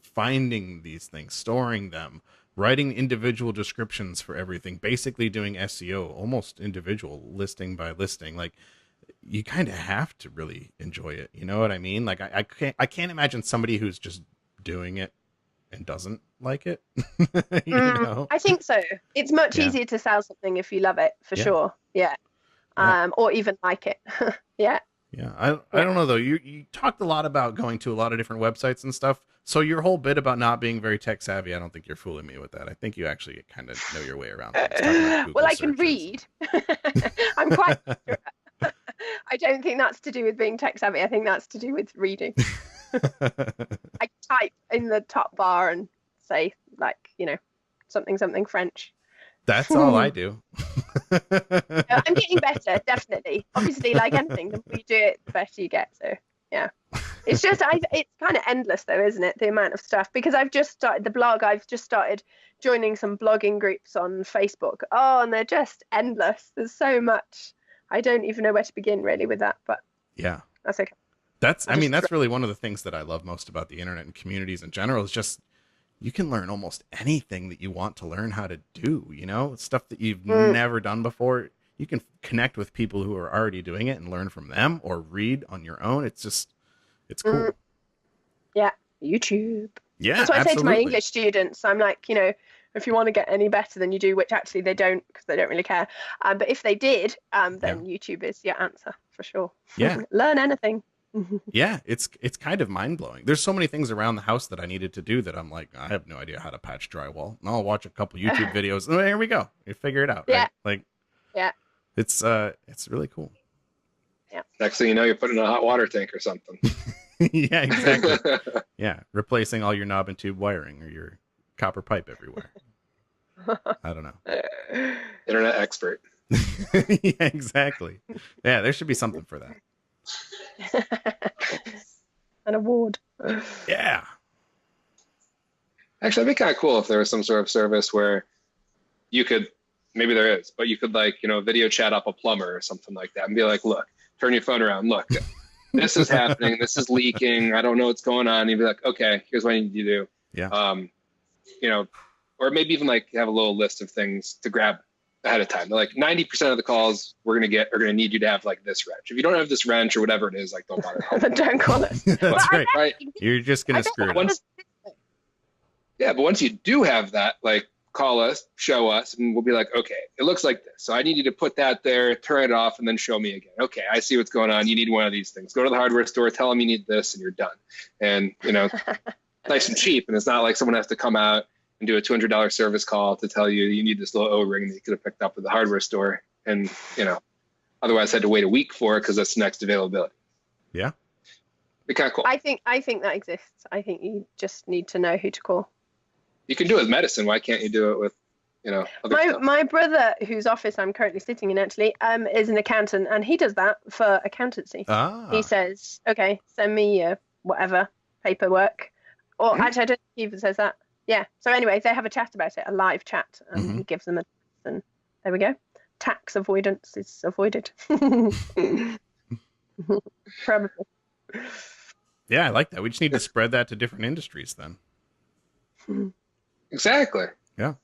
finding these things, storing them, writing individual descriptions for everything, basically doing SEO, almost individual listing by listing, like you kind of have to really enjoy it. You know what I mean? Like I can't imagine somebody who's just doing it and doesn't like it. I think so. It's much easier to sell something if you love it, for sure. Yeah. Or even like it. Yeah. Yeah, I don't know though. You talked a lot about going to a lot of different websites and stuff. So your whole bit about not being very tech savvy, I don't think you're fooling me with that. I think you actually kind of know your way around things. Well, I can read. I'm quite. I don't think that's to do with being tech savvy. I think that's to do with reading. I type in the top bar and say something French. That's all I do. I'm getting better, definitely. Obviously, like anything, the more you do it, the better you get. So, yeah. It's just, it's kind of endless, though, isn't it? The amount of stuff. Because I've just started the blog. I've just started joining some blogging groups on Facebook. Oh, and they're just endless. There's so much. I don't even know where to begin, really, with that. But yeah, that's okay. That's really one of the things that I love most about the internet and communities in general is just you can learn almost anything that you want to learn how to do, stuff that you've never done before. You can connect with people who are already doing it and learn from them or read on your own. It's cool. Yeah. YouTube. Yeah. That's what absolutely. I say to my English students. I'm like, if you want to get any better than you do, which actually they don't because they don't really care. But if they did, then YouTube is your answer for sure. Yeah. Learn anything. Yeah, it's kind of mind-blowing. There's so many things around the house that I needed to do that I'm like, I have no idea how to patch drywall. And I'll watch a couple YouTube videos and here we go. You figure it out, right? Like, yeah. It's really cool. Yeah. Next thing you know, you're putting in a hot water tank or something. Yeah, exactly. Yeah, replacing all your knob and tube wiring or your copper pipe everywhere. I don't know. Internet expert. Yeah, exactly. Yeah, there should be something for that. An award. Yeah. Actually, that'd be kind of cool if there was some sort of service where you could, maybe there is, but you could video chat up a plumber or something like that and be like, look, turn your phone around. Look, this is happening. This is leaking. I don't know what's going on. And you'd be like, okay, here's what I need you to do. Yeah. Or maybe even have a little list of things to grab ahead of time. Like 90% of the calls we're going to get are going to need you to have this wrench. If you don't have this wrench or whatever it is, don't bother calling. Then don't call us. That's right. You're just going to screw it up. Yeah, but once you do have that, call us, show us, and we'll be like, okay, it looks like this. So I need you to put that there, turn it off, and then show me again. Okay, I see what's going on. You need one of these things. Go to the hardware store, tell them you need this, and you're done. And, nice and cheap. And it's not like someone has to come out and do a $200 service call to tell you you need this little O-ring that you could have picked up at the hardware store. And, otherwise had to wait a week for it because that's the next availability. Yeah. Be kind of cool. I think that exists. I think you just need to know who to call. You can do it with medicine. Why can't you do it with, other stuff? My brother, whose office I'm currently sitting in actually, is an accountant, and he does that for accountancy. He says, okay, send me whatever paperwork. Or actually, I don't think he even says that. Yeah. So anyway, they have a chat about it, a live chat, and he gives them and there we go. Tax avoidance is avoided. Probably. Yeah, I like that. We just need to spread that to different industries then. Exactly. Yeah.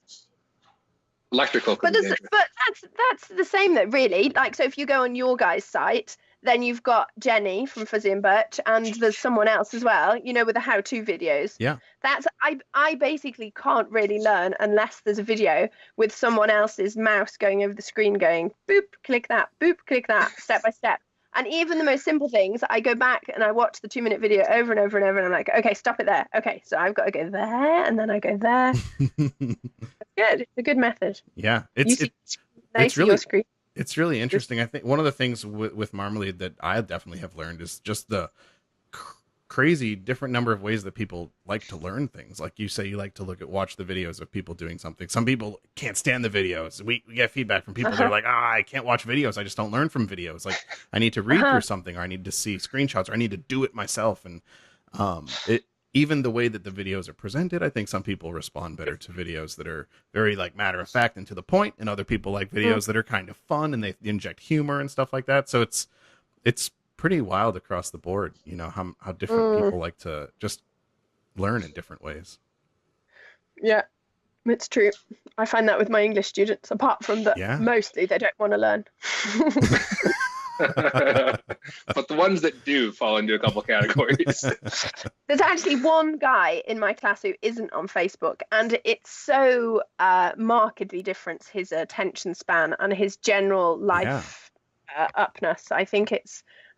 Electrical. But that's the same though, really. So if you go on your guys' site, then you've got Jenny from Fuzzy and Birch, and there's someone else as well, with the how-to videos. Yeah. That's I basically can't really learn unless there's a video with someone else's mouse going over the screen going, boop, click that, step by step. And even the most simple things, I go back and I watch the 2-minute video over and over and over, and I'm like, okay, stop it there. Okay, so I've got to go there, and then I go there. It's good. It's a good method. Yeah, You see nice really your screen. it's really interesting. I think one of the things with Marmalade that I definitely have learned is just the crazy different number of ways that people like to learn things. Like you say, you like to watch the videos of people doing something. Some people can't stand the videos. We get feedback from people that are like, I can't watch videos. I just don't learn from videos. Like I need to read through something, or I need to see screenshots, or I need to do it myself. And even the way that the videos are presented, I think some people respond better to videos that are very like matter of fact and to the point, and other people like videos that are kind of fun and they inject humor and stuff like that. So it's pretty wild across the board, you know, how different people like to just learn in different ways. Yeah, it's true. I find that with my English students, apart from that mostly they don't want to learn. But the ones that do fall into a couple categories. There's actually one guy in my class who isn't on Facebook, and it's so markedly different, his attention span and his general life upness. I think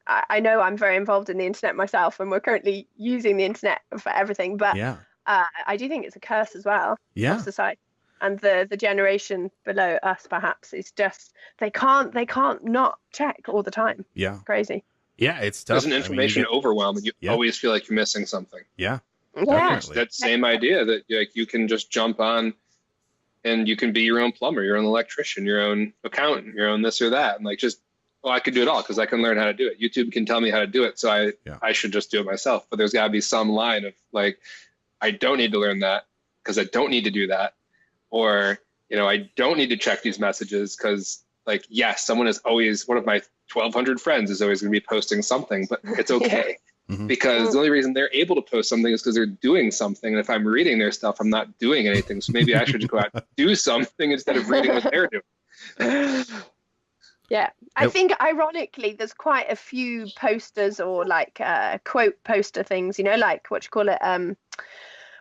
I know I'm very involved in the internet myself, and we're currently using the internet for everything, but I do think it's a curse as well of society. And the generation below us, perhaps, is just they can't not check all the time. Yeah, crazy. Yeah, it's tough. There's an information overwhelm, and you always feel like you're missing something. Yeah, that same idea that like you can just jump on, and you can be your own plumber, your own electrician, your own accountant, your own this or that, and like just. Well, I could do it all because I can learn how to do it. YouTube can tell me how to do it, so I should just do it myself. But there's got to be some line of like, I don't need to learn that because I don't need to do that, or I don't need to check these messages because like yes, someone is always one of my 1,200 friends is always going to be posting something, but it's okay because the only reason they're able to post something is because they're doing something. And if I'm reading their stuff, I'm not doing anything. So maybe I should just go out and do something instead of reading what they're doing. Yeah, I think ironically, there's quite a few posters or like quote poster things, like what you call it,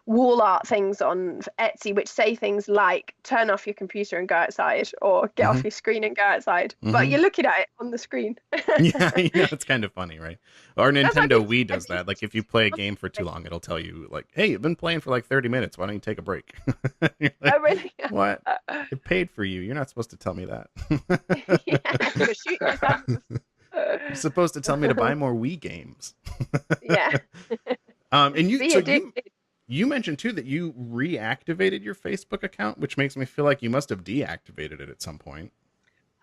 wall art things on Etsy, which say things like "turn off your computer and go outside," or "get off your screen and go outside." But you're looking at it on the screen. Yeah, it's kind of funny, right? Or Nintendo Wii does that. Like if you play a game for too long, it'll tell you like, "Hey, you've been playing for like 30 minutes. Why don't you take a break?" Like, oh, really? What? I paid for you. You're not supposed to tell me that. You're shooting yourself. You're supposed to tell me to buy more Wii games. Yeah. And you mentioned too that you reactivated your Facebook account, which makes me feel like you must have deactivated it at some point.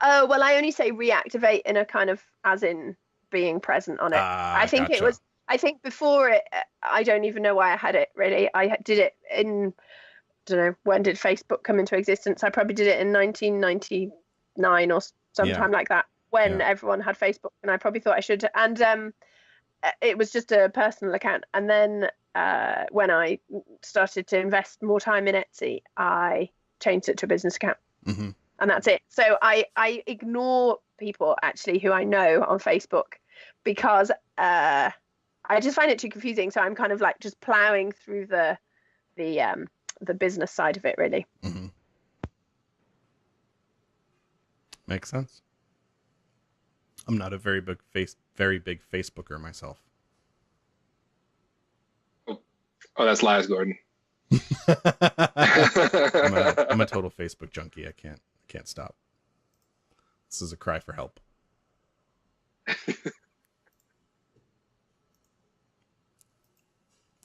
Oh, well, I only say reactivate in a kind of as in being present on it. I think it was. I think before it, I don't even know why I had it really. I did it in. I don't know when did Facebook come into existence. I probably did it in 1999 or sometime like that when everyone had Facebook, and I probably thought I should. And it was just a personal account, and then. When I started to invest more time in Etsy, I changed it to a business account, and that's it. So I ignore people actually who I know on Facebook because I just find it too confusing. So I'm kind of like just plowing through the business side of it, really. Makes sense. I'm not a very big Facebooker myself. Oh, that's lies, Gordon. I'm a total Facebook junkie. I can't stop. This is a cry for help.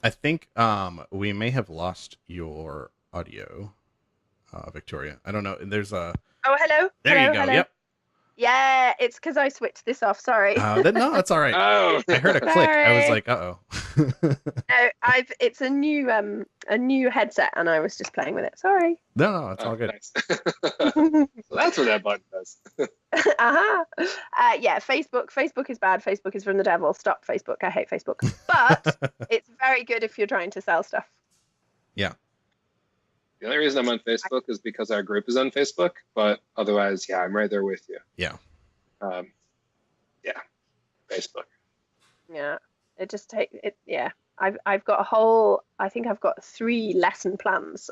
I think we may have lost your audio, Victoria. I don't know. There's a. Oh, hello. There you go. Hello. Yep. Yeah, it's because I switched this off. Sorry. No, that's all right. Oh, I heard a click. I was like, uh-oh. No, it's a new headset, and I was just playing with it. Sorry. No, it's all good. Nice. So that's what that button does. Yeah, Facebook. Facebook is bad. Facebook is from the devil. Stop Facebook. I hate Facebook. But it's very good if you're trying to sell stuff. Yeah. The only reason I'm on Facebook is because our group is on Facebook, but otherwise, yeah, I'm right there with you. Yeah. Yeah, Facebook. Yeah, it just takes it. Yeah, I've got a whole. I think I've got 3 lesson plans,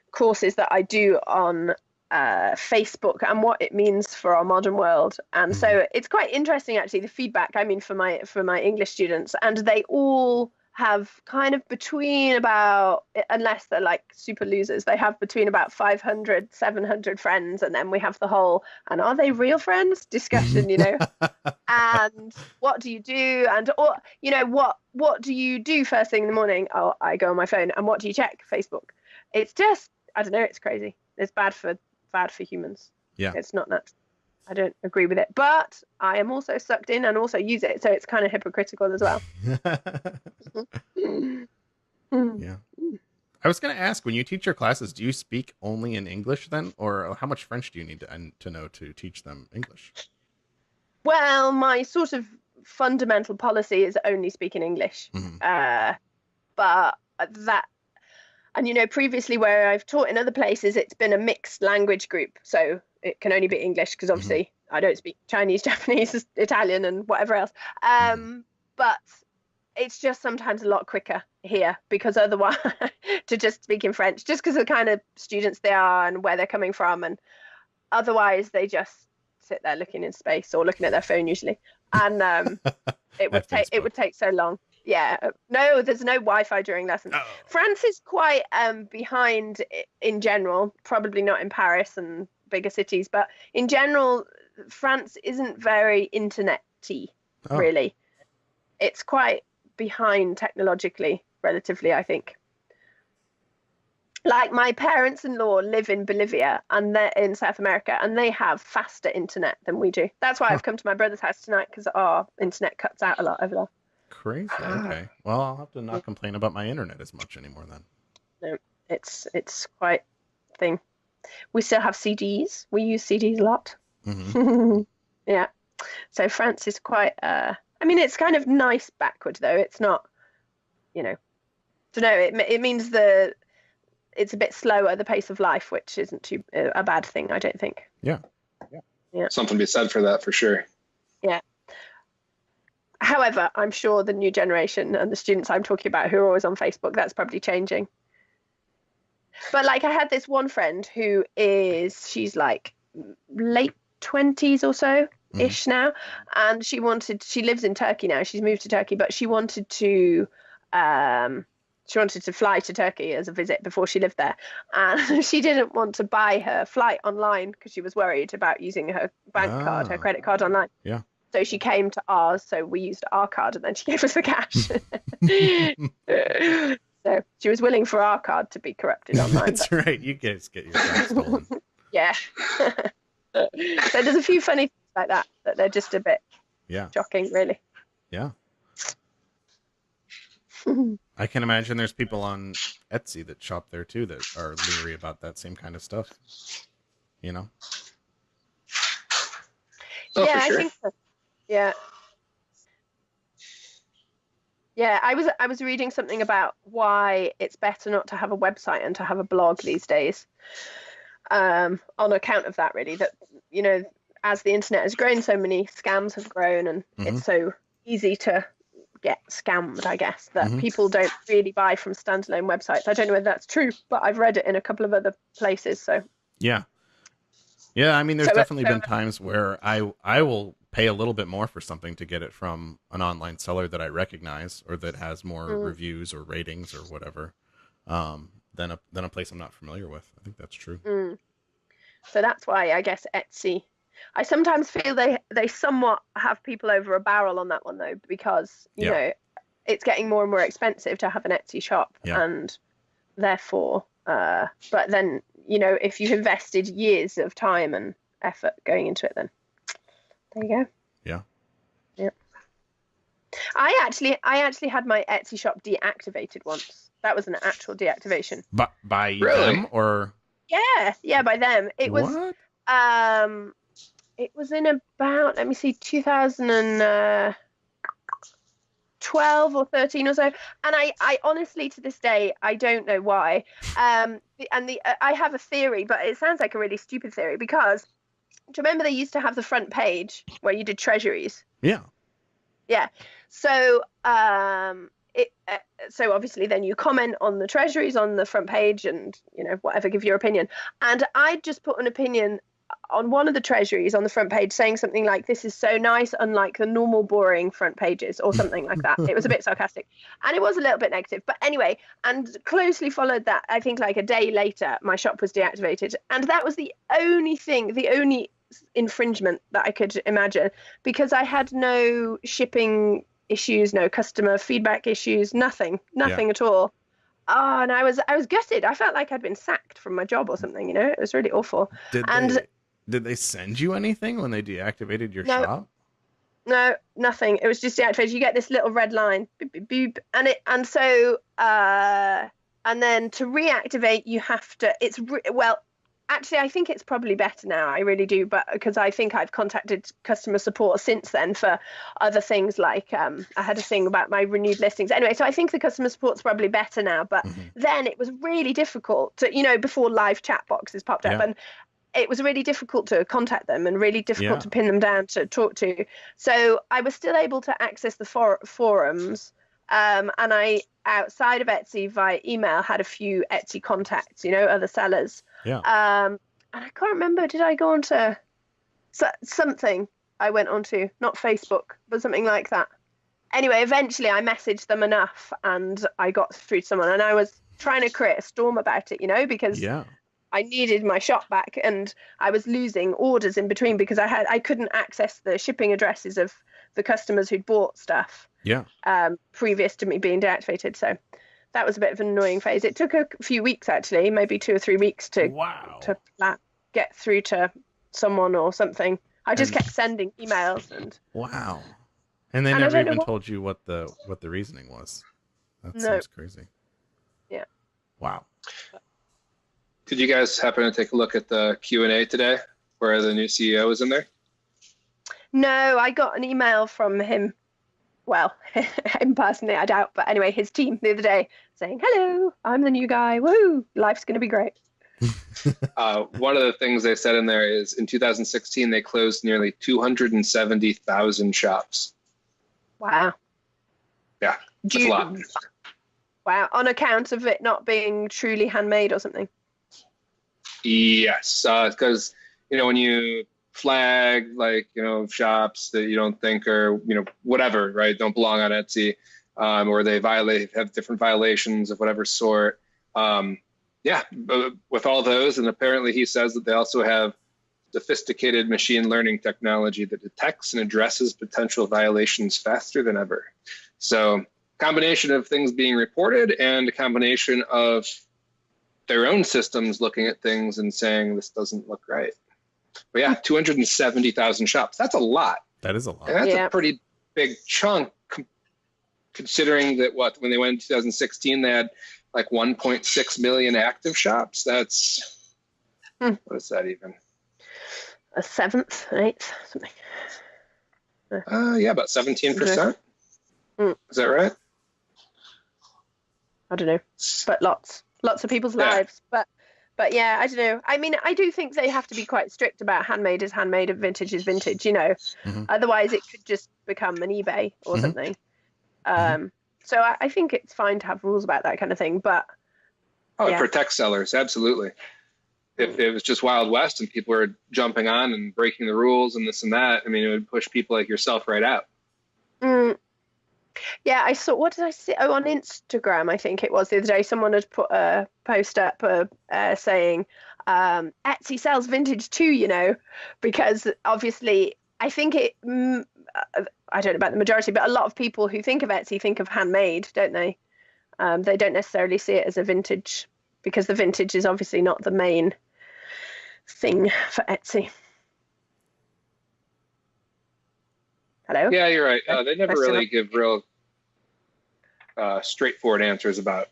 courses that I do on Facebook and what it means for our modern world. And so it's quite interesting, actually, the feedback, I mean, for my English students, and they all have kind of between about, unless they're like super losers, they have between about 500, 700 friends. And then we have the whole, and are they real friends discussion, you know? And what do you do? And, or, you know, what do you do first thing in the morning? Oh, I go on my phone. And what do you check? Facebook. It's just, I don't know, it's crazy. It's bad for humans. Yeah. It's not natural. I don't agree with it, but I am also sucked in and also use it, so it's kind of hypocritical as well. Yeah. I was going to ask, when you teach your classes, do you speak only in English then, or how much French do you need to know to teach them English? Well, my sort of fundamental policy is only speak in English. But that, and you know, previously where I've taught in other places, it's been a mixed language group, so it can only be English because obviously I don't speak Chinese, Japanese, Italian, and whatever else. But it's just sometimes a lot quicker here because otherwise to just speak in French, just because of the kind of students they are and where they're coming from, and otherwise they just sit there looking in space or looking at their phone usually, and it would take so long. Yeah, no, there's no Wi-Fi during lessons. Oh. France is quite behind in general, probably not in Paris and bigger cities, but in general, France isn't very internet-y, really. It's quite behind technologically, relatively, I think. Like my parents-in-law live in Bolivia and they're in South America, and they have faster internet than we do. That's why I've come to my brother's house tonight, because our internet cuts out a lot over there. Crazy. Okay. Well, I'll have to not complain about my internet as much anymore then. No, it's quite a thing. We still have CDs. We use CDs a lot. Yeah. So France is quite, I mean, it's kind of nice backward though. It's not, you know, so no, it means it's a bit slower, the pace of life, which isn't too a bad thing, I don't think. Yeah. Something to be said for that, for sure. Yeah. However, I'm sure the new generation and the students I'm talking about who are always on Facebook, that's probably changing. But like I had this one friend she's like late 20s or so ish now, and she lives in Turkey now. She's moved to Turkey, but she wanted to fly to Turkey as a visit before she lived there, and she didn't want to buy her flight online because she was worried about using her bank card, her credit card online. Yeah. So she came to ours, so we used our card, and then she gave us the cash. So she was willing for our card to be corrupted online. That's right. You guys get your card stolen. Yeah. So there's a few funny things like that they're just a bit shocking, really. Yeah. I can imagine there's people on Etsy that shop there too that are leery about that same kind of stuff. You know? Oh, yeah, for sure. I think so. Yeah. Yeah, I was reading something about why it's better not to have a website and to have a blog these days. On account of that, really, that, you know, as the internet has grown, so many scams have grown, and it's so easy to get scammed, I guess, that people don't really buy from standalone websites. I don't know whether that's true, but I've read it in a couple of other places. So yeah, I mean, there's definitely been times where I will pay a little bit more for something to get it from an online seller that I recognize or that has more reviews or ratings or whatever, than a place I'm not familiar with. I think that's true. So that's why I guess Etsy. I sometimes feel they somewhat have people over a barrel on that one though, because you know it's getting more and more expensive to have an Etsy shop, and therefore, but then, you know, if you've invested years of time and effort going into it, then there you go. Yeah. I actually had my Etsy shop deactivated once. That was an actual deactivation. But by Really? them or? Yeah, by them. It was What? It was in about, let me see, 2012 or 13 or so. And I honestly, to this day, I don't know why. I have a theory, but it sounds like a really stupid theory, because do you remember they used to have the front page where you did treasuries? Yeah. Yeah. So so obviously then you comment on the treasuries on the front page and, whatever, give your opinion. And I just put an opinion on one of the treasuries on the front page saying something like, "This is so nice, unlike the normal boring front pages," or something like that. It was a bit sarcastic and it was a little bit negative, but anyway. And closely followed that, I think like a day later, my shop was deactivated, and that was the only infringement that I could imagine, because I had no shipping issues, no customer feedback issues, nothing at all. Oh, and I was gutted. I felt like I'd been sacked from my job or something. It was really awful. Did they send you anything when they deactivated your shop? No, nothing. It was just deactivated. You get this little red line, beep, beep, beep, and then to reactivate, you have to. Actually, I think it's probably better now. I really do, but because I think I've contacted customer support since then for other things, like I had a thing about my renewed listings. Anyway, so I think the customer support's probably better now. But then it was really difficult to, before live chat boxes popped up, and it was really difficult to contact them and really difficult to pin them down to talk to. So I was still able to access the forums, and I, outside of Etsy via email, had a few Etsy contacts, other sellers. Yeah. And I can't remember, did I go on to something I went on to, not Facebook, but something like that. Anyway, eventually I messaged them enough and I got through to someone, and I was trying to create a storm about it, because I needed my shop back, and I was losing orders in between because I couldn't access the shipping addresses of the customers who'd bought stuff. Previous to me being deactivated. So that was a bit of an annoying phase. It took a few weeks, actually, maybe 2 or 3 weeks to get through to someone or something. I just kept sending emails and and they never even told you what the reasoning was. That seems crazy. Yeah. Wow. Did you guys happen to take a look at the Q&A today where the new CEO was in there? No, I got an email from him. Well, him personally, I doubt. But anyway, his team the other day saying, "Hello, I'm the new guy. Woohoo! Life's going to be great." One of the things they said in there is in 2016, they closed nearly 270,000 shops. Wow. Yeah, that's a lot. Wow, on account of it not being truly handmade or something? Yes, because, when you flag, shops that you don't think are, whatever, right, don't belong on Etsy, or they have different violations of whatever sort. But with all those, and apparently he says that they also have sophisticated machine learning technology that detects and addresses potential violations faster than ever. So combination of things being reported and a combination of their own systems looking at things and saying, this doesn't look right. But 270,000 shops. That's a lot. That is a lot. And that's a pretty big chunk, considering that when they went in 2016, they had like 1.6 million active shops. That's, what is that even? A seventh, an eighth, something. About 17%. Is that right? I don't know, but lots of people's lives. But yeah, I don't know. I mean, I do think they have to be quite strict about handmade is handmade and vintage is vintage, Otherwise it could just become an eBay or something. So I think it's fine to have rules about that kind of thing, but it protects sellers, absolutely. If it was just Wild West and people were jumping on and breaking the rules and this and that, I mean, it would push people like yourself right out. Yeah, I saw, what did I see? Oh, on Instagram, I think it was the other day, someone had put a post up saying, Etsy sells vintage too, because obviously I think I don't know about the majority, but a lot of people who think of Etsy think of handmade, don't they? They don't necessarily see it as a vintage, because the vintage is obviously not the main thing for Etsy. Hello? Yeah, you're right. They never really give real straightforward answers about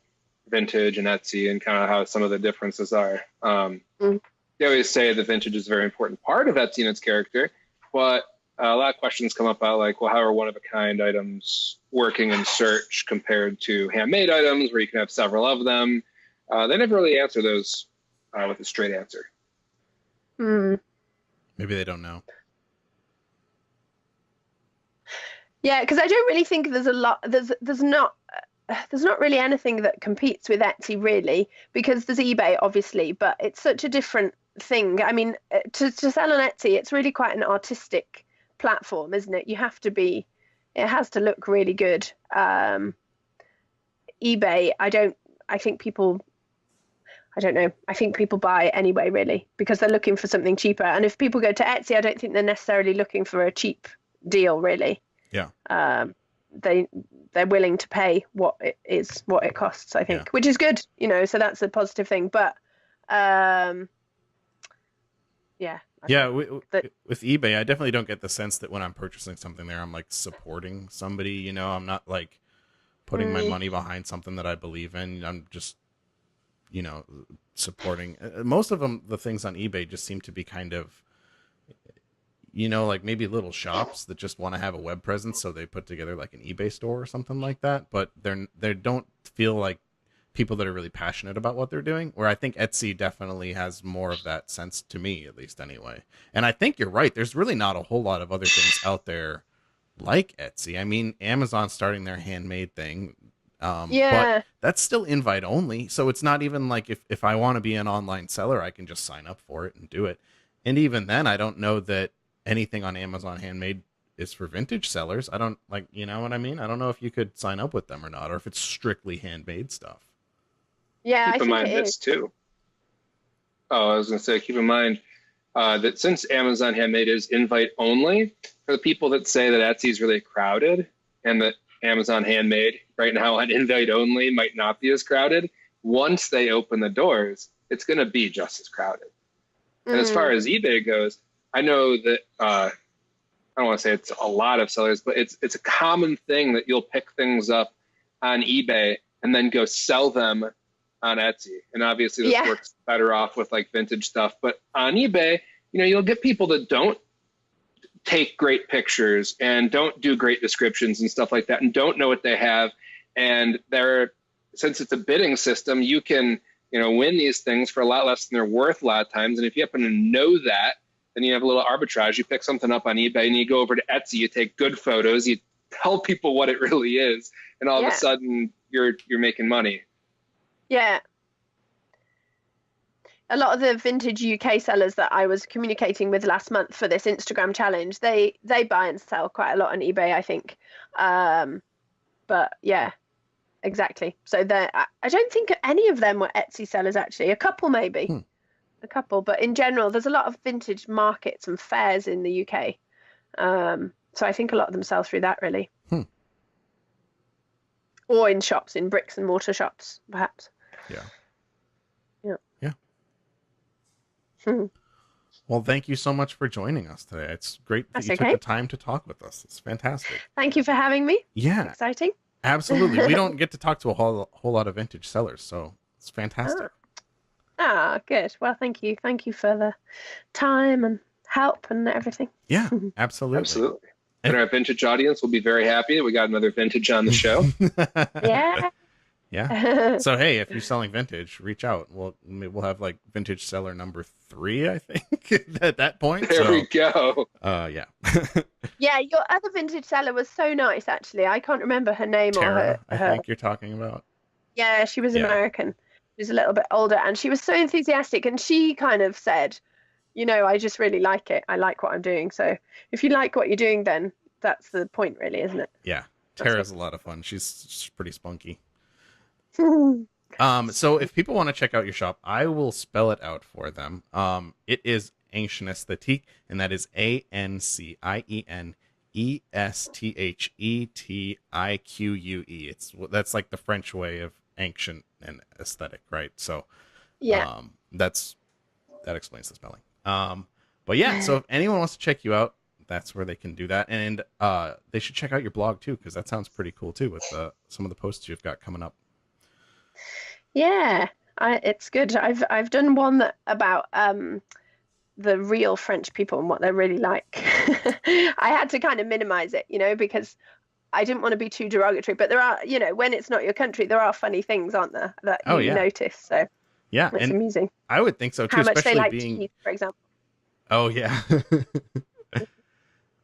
vintage and Etsy and kind of how some of the differences are. They always say the vintage is a very important part of Etsy and its character, but a lot of questions come up about like, well, how are one-of-a-kind items working in search compared to handmade items where you can have several of them? They never really answer those with a straight answer. Maybe they don't know. Yeah, because I don't really think there's a lot. There's not there's not really anything that competes with Etsy really, because there's eBay obviously, but it's such a different thing. I mean, to sell on Etsy, it's really quite an artistic platform, isn't it? It has to look really good. eBay, I think people, I don't know. I think people buy anyway, really, because they're looking for something cheaper. And if people go to Etsy, I don't think they're necessarily looking for a cheap deal, really. Yeah. They're willing to pay what it costs, I think, which is good, so that's a positive thing. But yeah. With eBay, I definitely don't get the sense that when I'm purchasing something there, I'm like supporting somebody, I'm not like putting my money behind something that I believe in. I'm just, supporting. Most of them, the things on eBay just seem to be kind of, like maybe little shops that just want to have a web presence, so they put together like an eBay store or something like that. But they don't feel like people that are really passionate about what they're doing. Where I think Etsy definitely has more of that sense, to me at least, anyway. And I think you're right. There's really not a whole lot of other things out there like Etsy. I mean, Amazon's starting their handmade thing. But that's still invite only. So it's not even like if I want to be an online seller, I can just sign up for it and do it. And even then, I don't know that anything on Amazon Handmade is for vintage sellers. I don't like, you know what I mean? I don't know if you could sign up with them or not, or if it's strictly handmade stuff. Yeah, keep in mind this too. Oh, I was going to say, keep in mind that since Amazon Handmade is invite only, for the people that say that Etsy is really crowded and that Amazon Handmade right now on invite only might not be as crowded, once they open the doors, it's going to be just as crowded. And as far as eBay goes, I know that I don't want to say it's a lot of sellers, but it's a common thing that you'll pick things up on eBay and then go sell them on Etsy. And obviously this works better off with like vintage stuff. But on eBay, you'll get people that don't take great pictures and don't do great descriptions and stuff like that and don't know what they have. And since it's a bidding system, you can win these things for a lot less than they're worth a lot of times. And if you happen to know that, then you have a little arbitrage. You pick something up on eBay and you go over to Etsy, you take good photos, you tell people what it really is, and all of a sudden you're making money. Yeah. A lot of the vintage UK sellers that I was communicating with last month for this Instagram challenge, they buy and sell quite a lot on eBay, I think. But yeah, exactly. So I don't think any of them were Etsy sellers, actually. A couple maybe. A couple, but in general, there's a lot of vintage markets and fairs in the UK. So I think a lot of them sell through that, really. Or in shops, in bricks and mortar shops, perhaps. Yeah. Well, thank you so much for joining us today. It's great that you took the time to talk with us. It's fantastic. Thank you for having me. Yeah. Exciting. Absolutely. We don't get to talk to a whole lot of vintage sellers, so it's fantastic. Good. Well, thank you. Thank you for the time and help and everything. Yeah, absolutely. Absolutely. And our vintage audience will be very happy that we got another vintage on the show. Yeah. Yeah. So, hey, if you're selling vintage, reach out. We'll have like vintage seller number 3, I think, at that point. There we go. Yeah. Yeah, your other vintage seller was so nice, actually. I can't remember her name Tara, or I think you're talking about. Yeah, she was American. She was a little bit older, and she was so enthusiastic. And she kind of said, I just really like it. I like what I'm doing. So if you like what you're doing, then that's the point, really, isn't it? Yeah. Tara's a lot of fun. She's pretty spunky. So if people want to check out your shop, I will spell it out for them. It is Ancienesthetique, and that is ANCIENESTHETIQUE. That's like the French way of ancient and aesthetic, right? So that explains the spelling. But yeah, so if anyone wants to check you out, that's where they can do that. And they should check out your blog too, because that sounds pretty cool too, with some of the posts you've got coming up. Yeah, it's good. I've done one about the real French people and what they're really like. I had to kind of minimize it, because I didn't want to be too derogatory. But there are, when it's not your country, there are funny things, aren't there, that you notice. So yeah, it's amusing. I would think so too. How much especially they like being... to eat, for example. Oh yeah.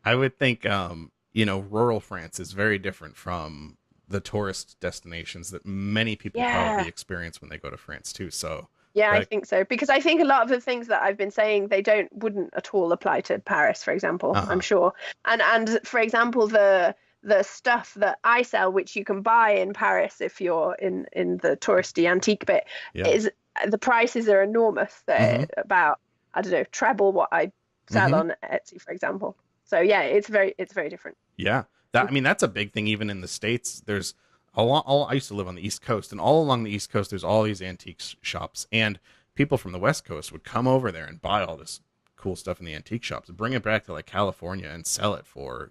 I would think rural France is very different from the tourist destinations that many people Yeah. probably experience when they go to France too. So Yeah, I like, think so. Because I think a lot of the things that I've been saying, they wouldn't at all apply to Paris, for example, I'm sure. And for example, the stuff that I sell, which you can buy in Paris if you're in the touristy antique bit, yeah. is the prices are enormous. They're about, I don't know, treble what I sell on Etsy, for example. So yeah, it's very different. Yeah. I mean, that's a big thing even in the States. There's I used to live on the East Coast, and all along the East Coast there's all these antique shops, and people from the West Coast would come over there and buy all this cool stuff in the antique shops and bring it back to like California and sell it for,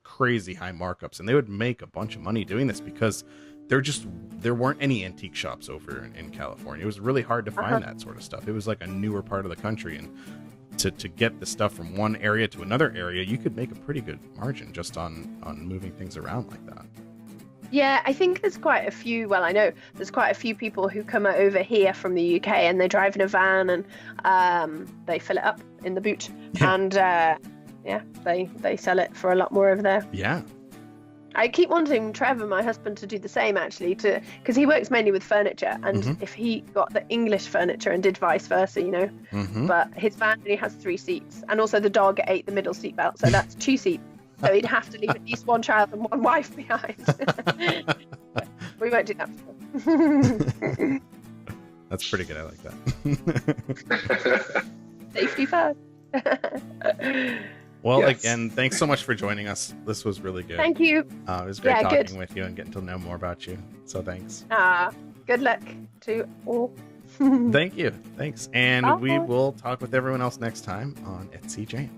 crazy high markups, and they would make a bunch of money doing this because there weren't any antique shops over in California. It was really hard to find that sort of stuff. It was like a newer part of the country, and to get the stuff from one area to another area, you could make a pretty good margin just on moving things around like that. Yeah, I think there's quite a few. Well, I know there's quite a few people who come over here from the UK and they drive in a van and they fill it up in the boot, and they sell it for a lot more over there. Yeah. I keep wanting Trevor, my husband, to do the same actually, because he works mainly with furniture, and if he got the English furniture and did vice versa, but his van only has 3 seats, and also the dog ate the middle seat belt, so that's 2 seats. So he'd have to leave at least 1 child and 1 wife behind. We won't do that. That's pretty good. I like that. Safety first. Well, Yes. again, thanks so much for joining us. This was really good. Thank you. It was great Yeah, talking good. with you and getting to know more about you. So thanks. Good luck to all. Thank you. Thanks. And we Bye. will talk with everyone else next time on Etsy Jane.